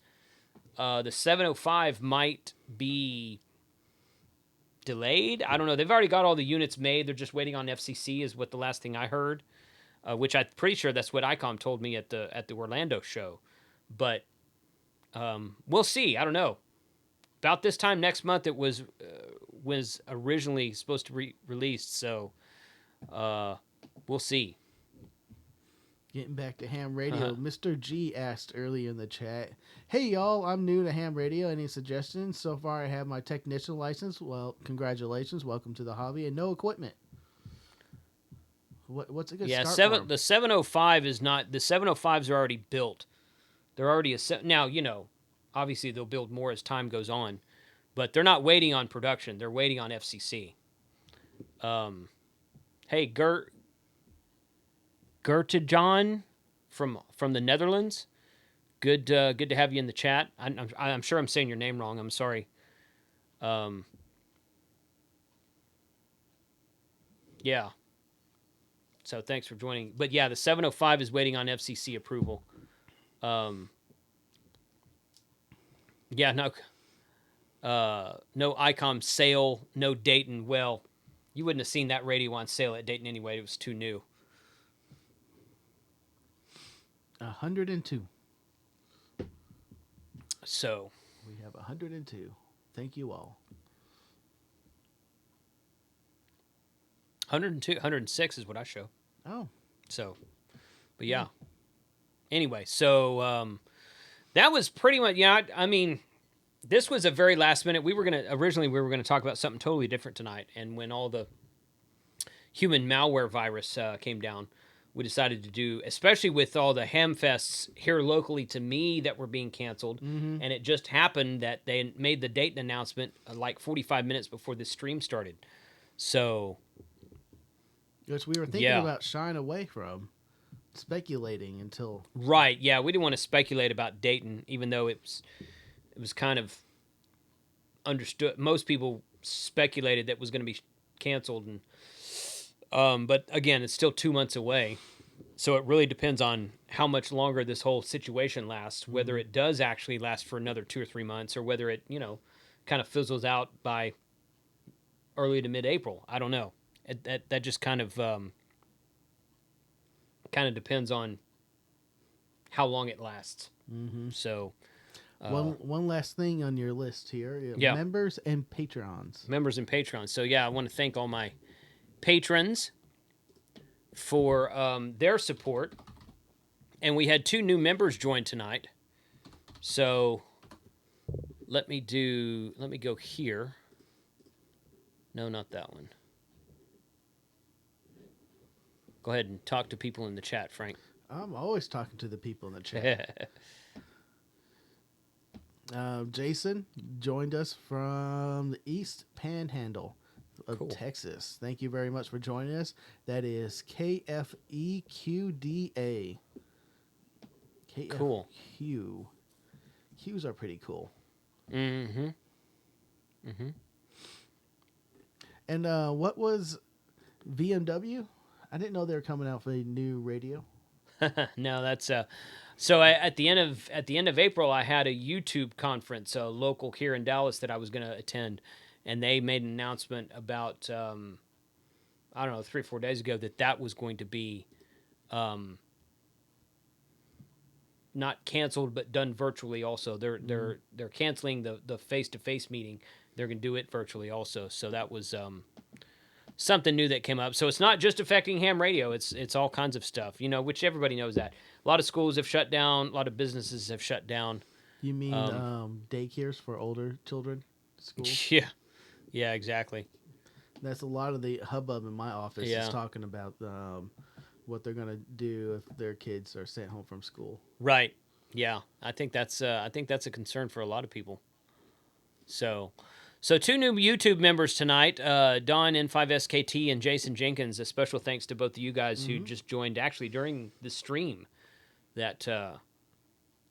Speaker 17: the 705 might be delayed. I don't know. They've already got all the units made. They're just waiting on FCC is what the last thing I heard, which I'm pretty sure that's what ICOM told me at the Orlando show. But we'll see. I don't know. About this time next month, it was originally supposed to be released, so we'll see.
Speaker 18: Getting back to ham radio, Mr. G asked earlier in the chat, "Hey y'all, I'm new to ham radio. Any suggestions? So far, I have my technician license. Well, congratulations, welcome to the hobby, and no equipment. What's a good start for 'em?
Speaker 17: The 705 is not. The 705s are already built. They're already now. Obviously, they'll build more as time goes on, but they're not waiting on production. They're waiting on FCC. Hey, Gertje John from the Netherlands. Good to have you in the chat. I'm sure I'm saying your name wrong. I'm sorry. Yeah. So thanks for joining. But yeah, the 705 is waiting on FCC approval. Yeah, no ICOM sale, no Dayton. Well, you wouldn't have seen that radio on sale at Dayton anyway. It was too new.
Speaker 18: 102.
Speaker 17: So
Speaker 18: we have 102. Thank you all.
Speaker 17: 102, 106 is what I show.
Speaker 18: Oh.
Speaker 17: So, but yeah. Anyway, so that was pretty much, I mean, this was a very last minute. Originally we were going to talk about something totally different tonight. And when all the human malware virus came down, we decided to do, especially with all the Hamfests here locally to me that were being canceled.
Speaker 18: Mhm.
Speaker 17: And it just happened that they made the date announcement like 45 minutes before the stream started. So,
Speaker 18: which we were thinking about shying away from speculating until.
Speaker 17: Right, yeah, we didn't want to speculate about Dayton, even though it was kind of understood. Most people speculated that it was going to be canceled, and but again, it's still 2 months away, so it really depends on how much longer this whole situation lasts. Whether it does actually last for another 2 or 3 months, or whether it kind of fizzles out by early to mid-April. I don't know. That just kind of depends on how long it lasts.
Speaker 18: Mm-hmm.
Speaker 17: So,
Speaker 18: one last thing on your list here: members and patrons.
Speaker 17: Members and patrons. So I want to thank all my patrons for their support, and we had 2 new members join tonight. So let me go here. No, not that one. Go ahead and talk to people in the chat, Frank.
Speaker 18: I'm always talking to the people in the chat. Jason joined us from the East Panhandle of Texas. Thank you very much for joining us. That is KFEQDA.
Speaker 17: Cool.
Speaker 18: Q's are pretty cool.
Speaker 17: Mm-hmm. Mm-hmm.
Speaker 18: And what was VMW? I didn't know they were coming out with a new radio.
Speaker 17: No, that's so at the end of April, I had a YouTube conference, local here in Dallas, that I was going to attend, and they made an announcement about I don't know, 3 or 4 days ago that was going to be not canceled but done virtually. Also, they're canceling the face-to-face meeting. They're going to do it virtually also. So that was something new that came up. So it's not just affecting ham radio. It's all kinds of stuff, which everybody knows that. A lot of schools have shut down. A lot of businesses have shut down.
Speaker 18: You mean daycares for older children? Schools?
Speaker 17: Yeah. Yeah, exactly.
Speaker 18: That's a lot of the hubbub in my office is talking about what they're going to do if their kids are sent home from school.
Speaker 17: Right. Yeah. I think that's a concern for a lot of people. So 2 new YouTube members tonight, Don N5SKT and Jason Jenkins. A special thanks to both of you guys who just joined actually during the stream that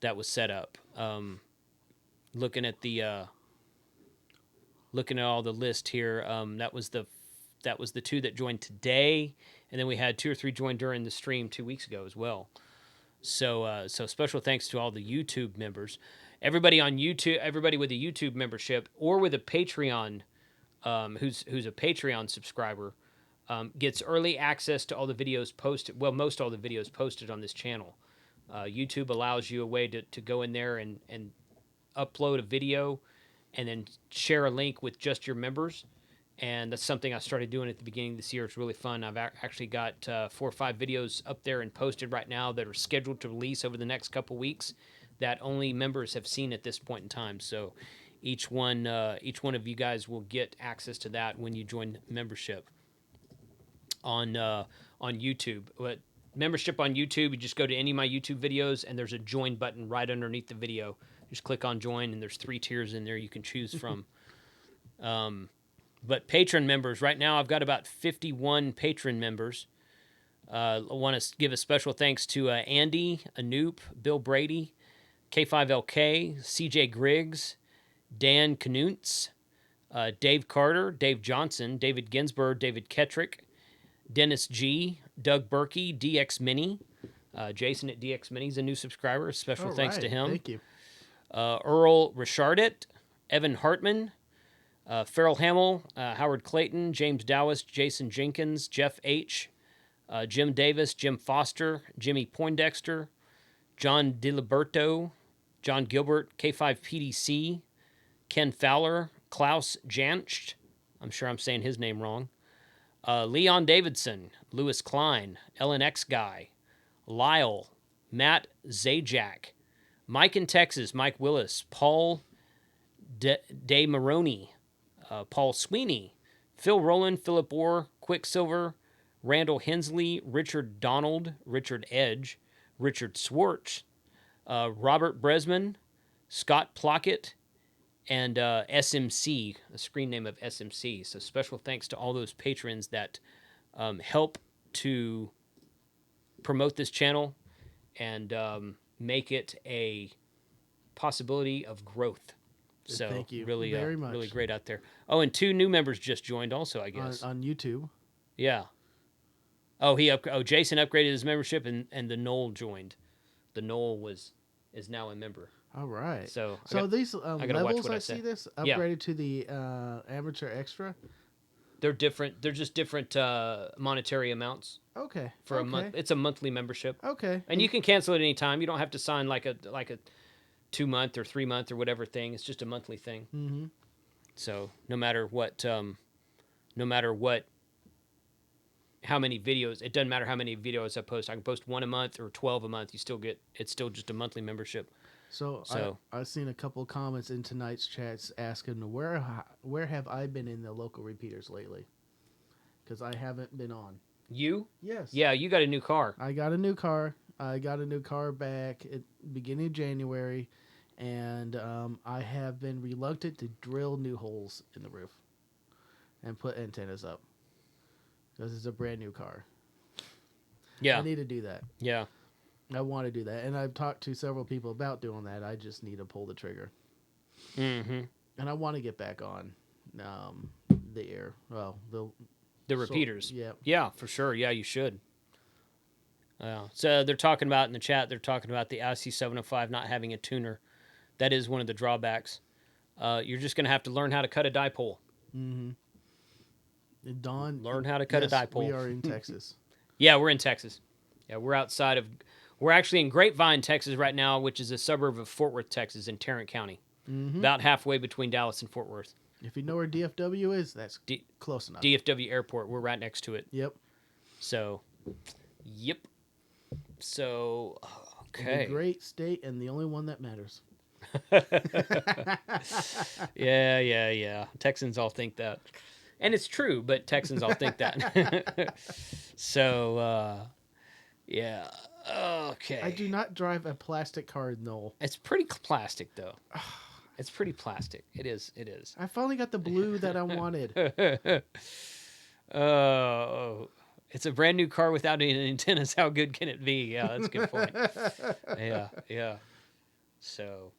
Speaker 17: was set up. Looking at all the list here, that was the 2 that joined today, and then we had 2 or 3 join during the stream 2 weeks ago as well. So special thanks to all the YouTube members. Everybody on YouTube, everybody with a YouTube membership or with a Patreon, who's a Patreon subscriber, gets early access to all the videos posted. Well, most all the videos posted on this channel. YouTube allows you a way to go in there and upload a video and then share a link with just your members. And that's something I started doing at the beginning of this year. It's really fun. I've actually got 4 or 5 videos up there and posted right now that are scheduled to release over the next couple weeks that only members have seen at this point in time. So each one of you guys will get access to that when you join membership on YouTube. But membership on YouTube, you just go to any of my YouTube videos and there's a join button right underneath the video. Just click on join and there's 3 tiers in there you can choose from. But patron members, right now I've got about 51 patron members. I want to give a special thanks to Andy, Anoop, Bill Brady, K5LK, CJ Griggs, Dan Knuntz, Dave Carter, Dave Johnson, David Ginsberg, David Kettrick, Dennis G, Doug Berkey, DX Mini, Jason at DX Mini is a new subscriber. Special thanks to him.
Speaker 18: Thank you.
Speaker 17: Earl Richardet, Evan Hartman, Farrell Hamill, Howard Clayton, James Dowis, Jason Jenkins, Jeff H., Jim Davis, Jim Foster, Jimmy Poindexter, John DiLiberto, John Gilbert, K5PDC, Ken Fowler, Klaus Jancht, I'm sure I'm saying his name wrong, Leon Davidson, Lewis Klein, LNX Guy, Lyle, Matt Zajac, Mike in Texas, Mike Willis, Paul De Maroni, Paul Sweeney, Phil Rowland, Philip Orr, Quicksilver, Randall Hensley, Richard Donald, Richard Edge, Richard Swartz, Robert Bresman, Scott Plockett, and SMC, a screen name of SMC. So special thanks to all those patrons that help to promote this channel and make it a possibility of growth. So
Speaker 18: thank you
Speaker 17: really,
Speaker 18: very much.
Speaker 17: really great out there. Oh, and 2 new members just joined also, I guess.
Speaker 18: On YouTube.
Speaker 17: Yeah. Oh, Jason upgraded his membership, and the Knoll joined. The Knoll is now a member.
Speaker 18: All right.
Speaker 17: So
Speaker 18: these
Speaker 17: I gotta watch
Speaker 18: levels
Speaker 17: what
Speaker 18: I
Speaker 17: say.
Speaker 18: see this
Speaker 17: Yeah.
Speaker 18: upgraded to the amateur extra.
Speaker 17: They're different. They're just different monetary amounts.
Speaker 18: Okay.
Speaker 17: For a month, it's a monthly membership.
Speaker 18: Okay.
Speaker 17: And you can cancel it any time. You don't have to sign like a 2-month or 3-month or whatever thing. It's just a monthly thing.
Speaker 18: Mm-hmm.
Speaker 17: So no matter what, how many videos, it doesn't matter how many videos I post. I can post 1 a month or 12 a month. It's still just a monthly membership.
Speaker 18: So I've seen a couple comments in tonight's chats asking where have I been in the local repeaters lately? Because I haven't been on.
Speaker 17: You?
Speaker 18: Yes.
Speaker 17: Yeah, you got a new car.
Speaker 18: I got a new car. I got a new car back at beginning of January, and I have been reluctant to drill new holes in the roof and put antennas up because it's a brand new car.
Speaker 17: Yeah.
Speaker 18: I need to do that.
Speaker 17: Yeah.
Speaker 18: I want to do that, and I've talked to several people about doing that. I just need to pull the trigger.
Speaker 17: Mm-hmm.
Speaker 18: And I want to get back on the air. Well,
Speaker 17: the repeaters.
Speaker 18: Yeah.
Speaker 17: Yeah, for sure. Yeah, you should. So they're talking about in the chat, they're talking about the IC705 not having a tuner. That is one of the drawbacks. You're just going to have to learn how to cut a dipole.
Speaker 18: Mm-hmm. Don,
Speaker 17: learn how to cut a dipole.
Speaker 18: We are in Texas.
Speaker 17: Yeah, we're in Texas. Yeah, we're actually in Grapevine, Texas right now, which is a suburb of Fort Worth, Texas, in Tarrant County.
Speaker 18: Mm-hmm.
Speaker 17: About halfway between Dallas and Fort Worth.
Speaker 18: If you know where DFW is, that's close enough.
Speaker 17: DFW Airport, we're right next to it.
Speaker 18: Yep.
Speaker 17: So, yep. So, okay.
Speaker 18: A great state and the only one that matters.
Speaker 17: Yeah. Texans all think that. And it's true, but Texans all think that. So, yeah. Okay.
Speaker 18: I do not drive a plastic car, Noel.
Speaker 17: It's pretty plastic, though. It's pretty plastic. It is.
Speaker 18: I finally got the blue that I wanted.
Speaker 17: Oh, it's a brand new car without any antennas. How good can it be? Yeah, that's a good point. Yeah. So,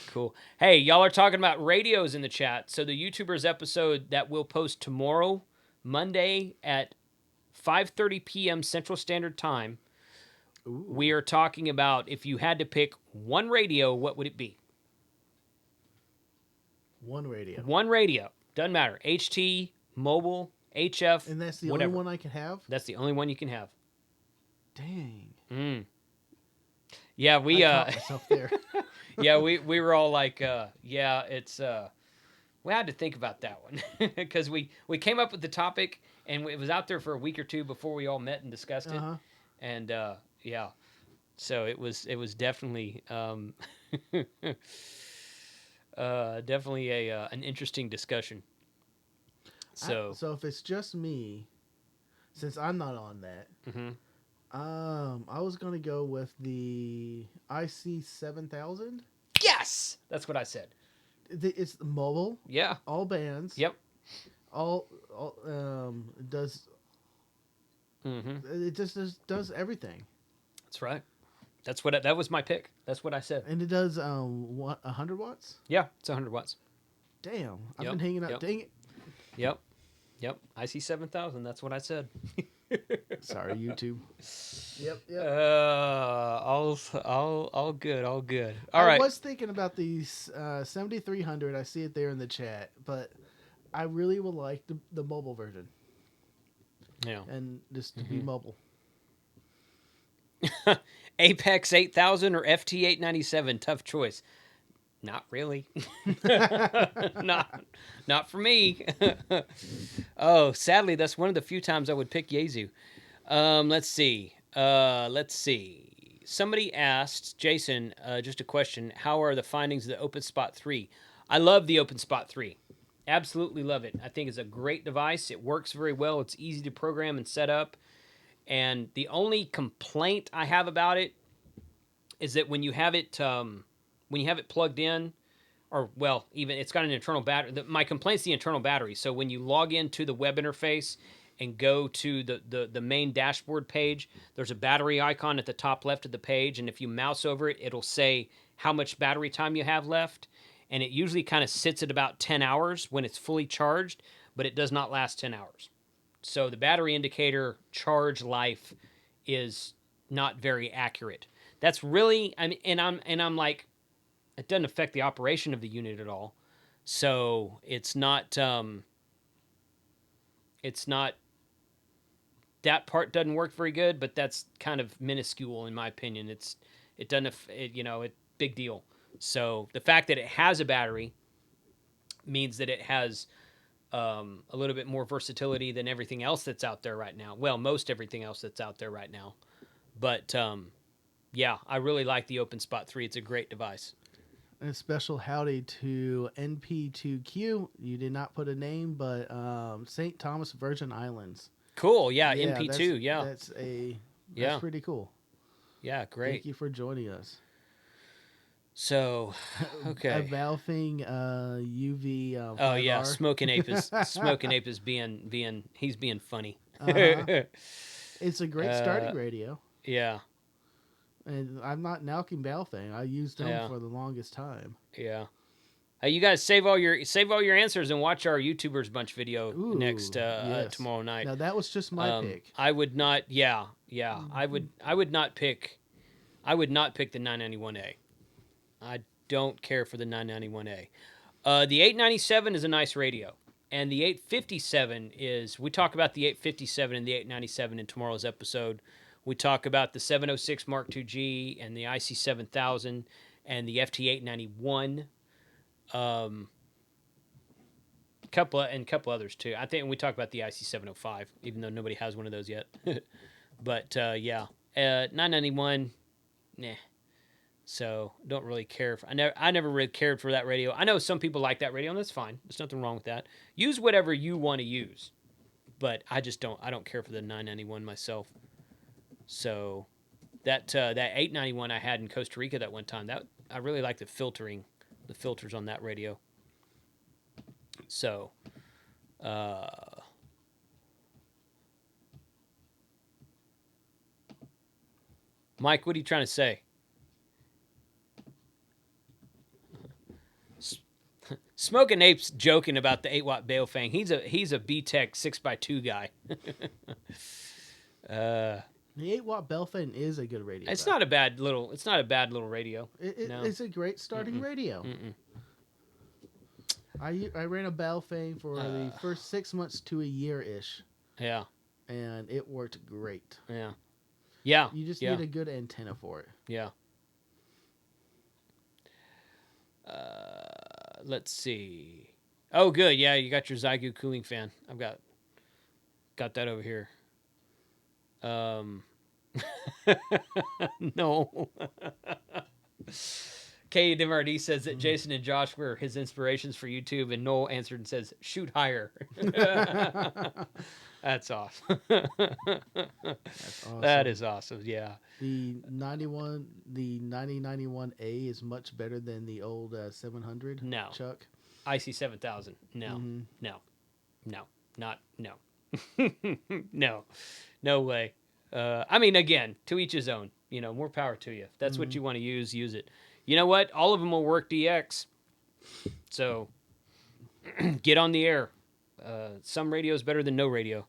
Speaker 17: cool. Hey, y'all are talking about radios in the chat. So the YouTubers episode that we'll post tomorrow, Monday at 5:30 p.m. Central Standard Time, we are talking about if you had to pick one radio, what would it be?
Speaker 18: One radio.
Speaker 17: One radio. Doesn't matter. HT, mobile, HF.
Speaker 18: And that's the
Speaker 17: whatever.
Speaker 18: only one I can have?
Speaker 17: That's the only one you can have.
Speaker 18: Dang.
Speaker 17: Yeah, we
Speaker 18: I caught myself there.
Speaker 17: yeah, we were all like, yeah, it's we had to think about that one because we came up with the topic and it was out there for a week or two before we all met and discussed it. And yeah. So it was definitely definitely an interesting discussion. So
Speaker 18: if it's just me, since I'm not on that, I was gonna go with the IC7000.
Speaker 17: Yes, that's what I said.
Speaker 18: It's mobile.
Speaker 17: Yeah.
Speaker 18: All bands.
Speaker 17: Yep.
Speaker 18: All does. It just does everything.
Speaker 17: That's right. That was my pick. That's what I said.
Speaker 18: And it does 100 watts.
Speaker 17: Yeah, it's 100 watts.
Speaker 18: Damn, I've been hanging out.
Speaker 17: Yep.
Speaker 18: Dang it.
Speaker 17: Yep. IC7000. That's what I said.
Speaker 18: Sorry, YouTube. Yep.
Speaker 17: All good. All
Speaker 18: I
Speaker 17: right.
Speaker 18: was thinking about these 7300. I see it there in the chat, but I really would like the mobile version.
Speaker 17: Yeah.
Speaker 18: And just to be mobile.
Speaker 17: Apex 8000 or FT 897. Tough choice. not really. not for me. Oh, sadly, that's one of the few times I would pick Yezu. Let's see. Somebody asked Jason just a question. How are the findings of the OpenSpot 3? I love the OpenSpot 3. Absolutely love it. I think it's a great device. It works very well. It's easy to program and set up. And the only complaint I have about it is that when you have it plugged in, or well, even it's got an internal battery. My complaint's the internal battery. So when you log into the web interface and go to the main dashboard page, there's a battery icon at the top left of the page, and if you mouse over it, it'll say how much battery time you have left, and it usually kind of sits at about 10 hours when it's fully charged, but it does not last 10 hours. So the battery indicator charge life is not very accurate. That's really, I'm like, it doesn't affect the operation of the unit at all. So it's not, that part doesn't work very good, but that's kind of minuscule in my opinion. Big deal. So the fact that it has a battery means that it has a little bit more versatility than everything else that's out there right now. Well, most everything else that's out there right now. But yeah, I really like the OpenSpot 3. It's a great device.
Speaker 18: And a special howdy to NP2Q. You did not put a name, but St. Thomas Virgin Islands.
Speaker 17: Cool. Yeah, NP2.
Speaker 18: That's pretty cool.
Speaker 17: Yeah, great.
Speaker 18: Thank you for joining us.
Speaker 17: So, okay.
Speaker 18: Valving UV.
Speaker 17: Oh yeah, Smoking Ape is being funny.
Speaker 18: It's a great starting radio.
Speaker 17: Yeah.
Speaker 18: And I'm not knocking Balfang. I used them for the longest time.
Speaker 17: Yeah. You guys save all your answers and watch our YouTubers Bunch video next tomorrow night.
Speaker 18: Now that was just my pick.
Speaker 17: I would not. Yeah. I would not pick the 991A. I don't care for the 991A. The 897 is a nice radio, and the 857 is. We talk about the 857 and the 897 in tomorrow's episode. We talk about the 706 Mark II-G and the IC7000 and the FT891. A couple others too. I think we talk about the IC705, even though nobody has one of those yet. But 991, nah. So don't really care. I never really cared for that radio. I know some people like that radio, and that's fine. There's nothing wrong with that. Use whatever you want to use, but I just don't. I don't care for the 991 myself. So that 891 I had in Costa Rica that one time, that I really like the filters on that radio. So Mike, what are you trying to say? Smoking Ape's joking about the 8-watt Balefang. He's a B-Tech 6x2 guy.
Speaker 18: The 8-watt Balfang is a good radio.
Speaker 17: It's not a bad little radio.
Speaker 18: It's a great starting radio. I ran a Balfang for the first 6 months to a year-ish.
Speaker 17: Yeah.
Speaker 18: And it worked great.
Speaker 17: Yeah. Yeah.
Speaker 18: You just need a good antenna for it.
Speaker 17: Yeah. Let's see. Oh, good. Yeah, you got your Zygu cooling fan. I've got that over here. No. K. DeMardi says that Jason and Josh were his inspirations for YouTube, and Noel answered and says, "Shoot higher." That's awesome.
Speaker 18: That's awesome.
Speaker 17: That is awesome. Yeah.
Speaker 18: The 9091A is much better than the old 700.
Speaker 17: No.
Speaker 18: Chuck.
Speaker 17: IC7000. No. No. No way. I mean, again, to each his own. More power to you. If that's what you want to use it. You know what? All of them will work DX. So get on the air. Some radio is better than no radio.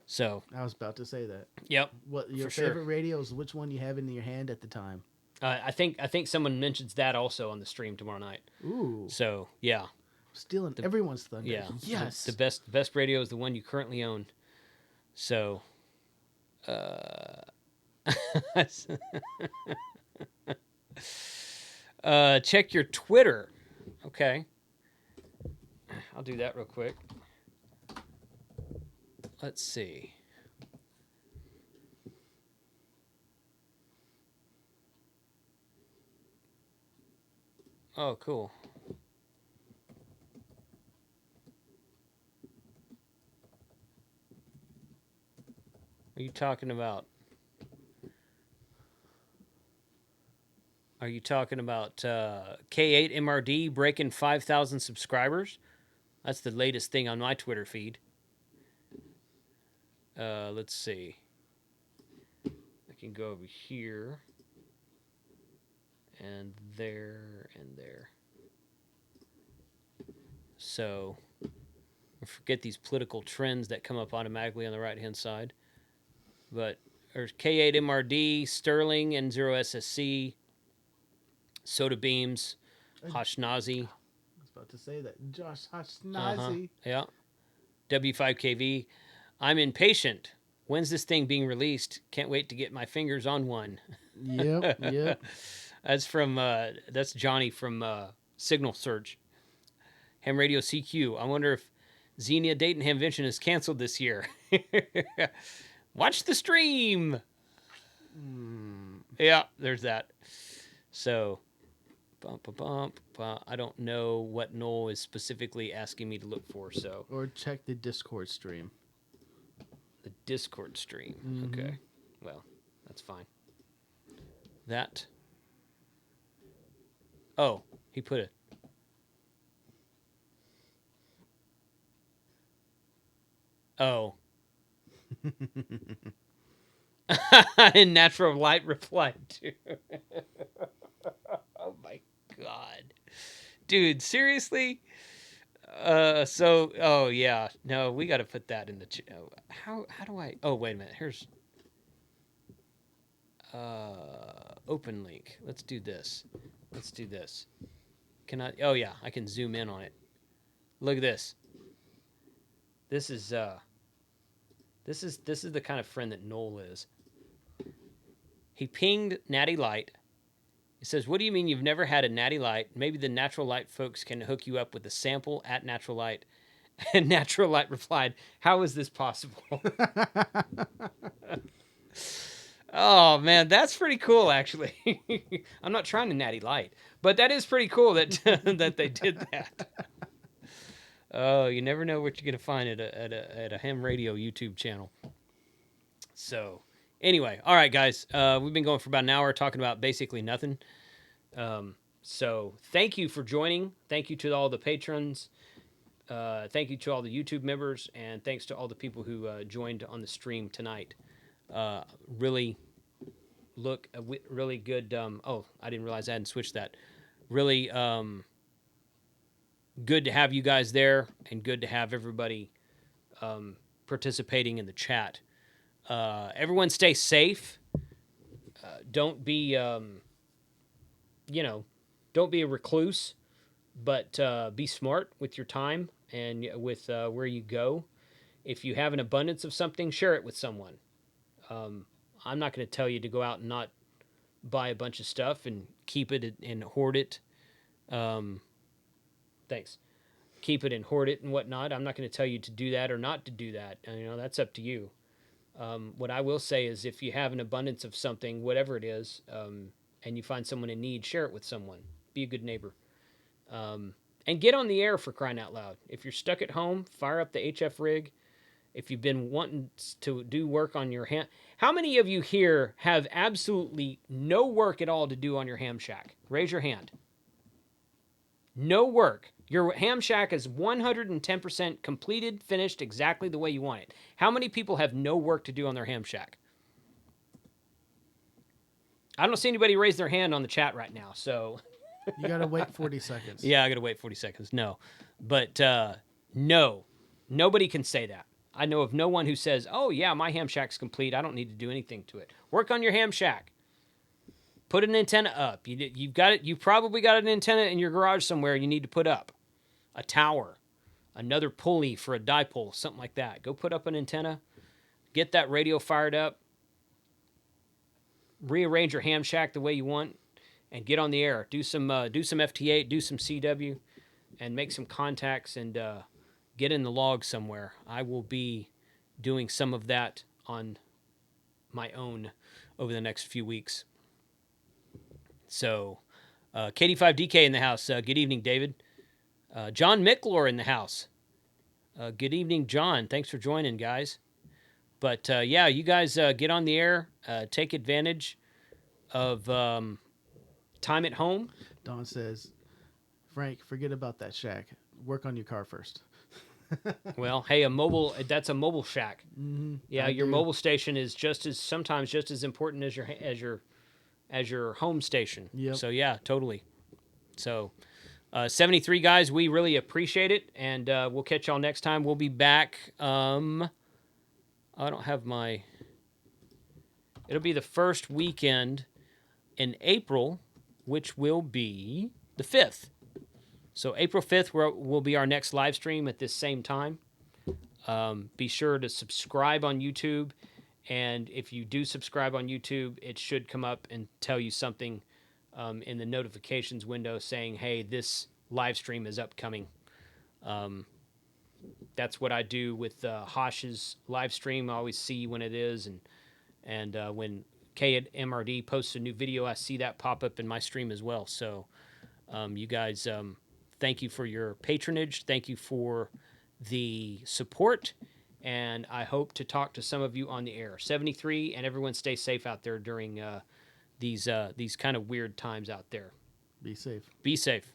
Speaker 17: So
Speaker 18: I was about to say that.
Speaker 17: Yep.
Speaker 18: What your favorite radio is? Which one you have in your hand at the time?
Speaker 17: I think someone mentions that also on the stream tomorrow night.
Speaker 18: Ooh.
Speaker 17: So yeah.
Speaker 18: Stealing everyone's thunder.
Speaker 17: Yeah.
Speaker 18: Yes.
Speaker 17: The best radio is the one you currently own. So. Check your Twitter. Okay. I'll do that real quick. Let's see. Oh, cool. Are you talking about? Are you talking about K8 MRD breaking 5,000 subscribers? That's the latest thing on my Twitter feed. Let's see. I can go over here. And there, and there. So, forget these political trends that come up automatically on the right-hand side. But there's K8 MRD, Sterling, N0 SSC, Soda Beams, Hashnazi.
Speaker 18: I was about to say that. Josh Hashnazi.
Speaker 17: Yeah. W5KV. I'm impatient. When's this thing being released? Can't wait to get my fingers on one.
Speaker 18: Yep.
Speaker 17: That's from that's Johnny from Signal Search. Ham Radio CQ. I wonder if Xenia Dayton Hamvention is canceled this year. Watch the stream. Yeah, there's that. So, I don't know what Noel is specifically asking me to look for. So,
Speaker 18: or check the Discord stream.
Speaker 17: The Discord stream.
Speaker 18: Mm-hmm.
Speaker 17: Okay. Well, that's fine. That. Oh, he put it. Oh. And Natural Light replied to. Oh my God. Dude, seriously? Oh yeah. No, we got to put that in the how do I? Oh, wait a minute. Here's open link. Let's do this. Can I? Oh yeah, I can zoom in on it. Look at this. This is the kind of friend that Noel is. He pinged Natty Light. He says, "What do you mean you've never had a Natty Light? Maybe the Natural Light folks can hook you up with a sample at Natural Light." And Natural Light replied, "How is this possible?" Oh man, that's pretty cool actually. I'm not trying to Natty Light, but that is pretty cool that that they did that. Oh, you never know what you're gonna find at a ham radio YouTube channel. So, anyway, all right, guys, we've been going for about an hour talking about basically nothing. So, thank you for joining. Thank you to all the patrons. Thank you to all the YouTube members, and thanks to all the people who joined on the stream tonight. Really good. Oh, I didn't realize I hadn't switched that. Really good to have you guys there, and good to have everybody participating in the chat. Everyone stay safe. Don't be, don't be a recluse, but be smart with your time and with where you go. If you have an abundance of something, share it with someone. I'm not going to tell you to go out and not buy a bunch of stuff and keep it and hoard it. Thanks. Keep it and hoard it and whatnot. I'm not going to tell you to do that or not to do that. That's up to you. What I will say is if you have an abundance of something, whatever it is, and you find someone in need, share it with someone. Be a good neighbor. And get on the air, for crying out loud. If you're stuck at home, fire up the HF rig. If you've been wanting to do work on your ham... How many of you here have absolutely no work at all to do on your Hamshack? Raise your hand. No work. Your Hamshack is 110% completed, finished, exactly the way you want it. How many people have no work to do on their Hamshack? I don't see anybody raise their hand on the chat right now, so...
Speaker 18: You gotta wait 40 seconds.
Speaker 17: Yeah, I gotta wait 40 seconds. No. But, no. Nobody can say that. I know of no one who says, "Oh yeah, my Hamshack's complete. I don't need to do anything to it." Work on your Hamshack. Put an antenna up. You've got it. You probably got an antenna in your garage somewhere. You need to put up a tower, another pulley for a dipole, something like that. Go put up an antenna. Get that radio fired up. Rearrange your Hamshack the way you want, and get on the air. Do some FT8, do some CW, and make some contacts and get in the log somewhere. I will be doing some of that on my own over the next few weeks. So, KD5DK in the house. Good evening, David. John Micklor in the house. Good evening, John. Thanks for joining, guys. But yeah, you guys get on the air. Take advantage of time at home.
Speaker 18: Don says, Frank, forget about that shack. Work on your car first.
Speaker 17: Well, hey, that's a mobile shack.
Speaker 18: Mm-hmm.
Speaker 17: Yeah, your mobile station is sometimes just as important as your home station.
Speaker 18: Yep.
Speaker 17: So yeah, totally. So 73 guys, we really appreciate it, and we'll catch y'all next time. We'll be back. I don't have my. It'll be the first weekend in April, which will be the 5th. So April 5th will be our next live stream at this same time. Be sure to subscribe on YouTube. And if you do subscribe on YouTube, it should come up and tell you something in the notifications window saying, hey, this live stream is upcoming. That's what I do with Hosh's live stream. I always see when it is. And when K at MRD posts a new video, I see that pop up in my stream as well. So you guys... thank you for your patronage. Thank you for the support. And I hope to talk to some of you on the air. 73, and everyone stay safe out there during these kind of weird times out there.
Speaker 18: Be safe.
Speaker 17: Be safe.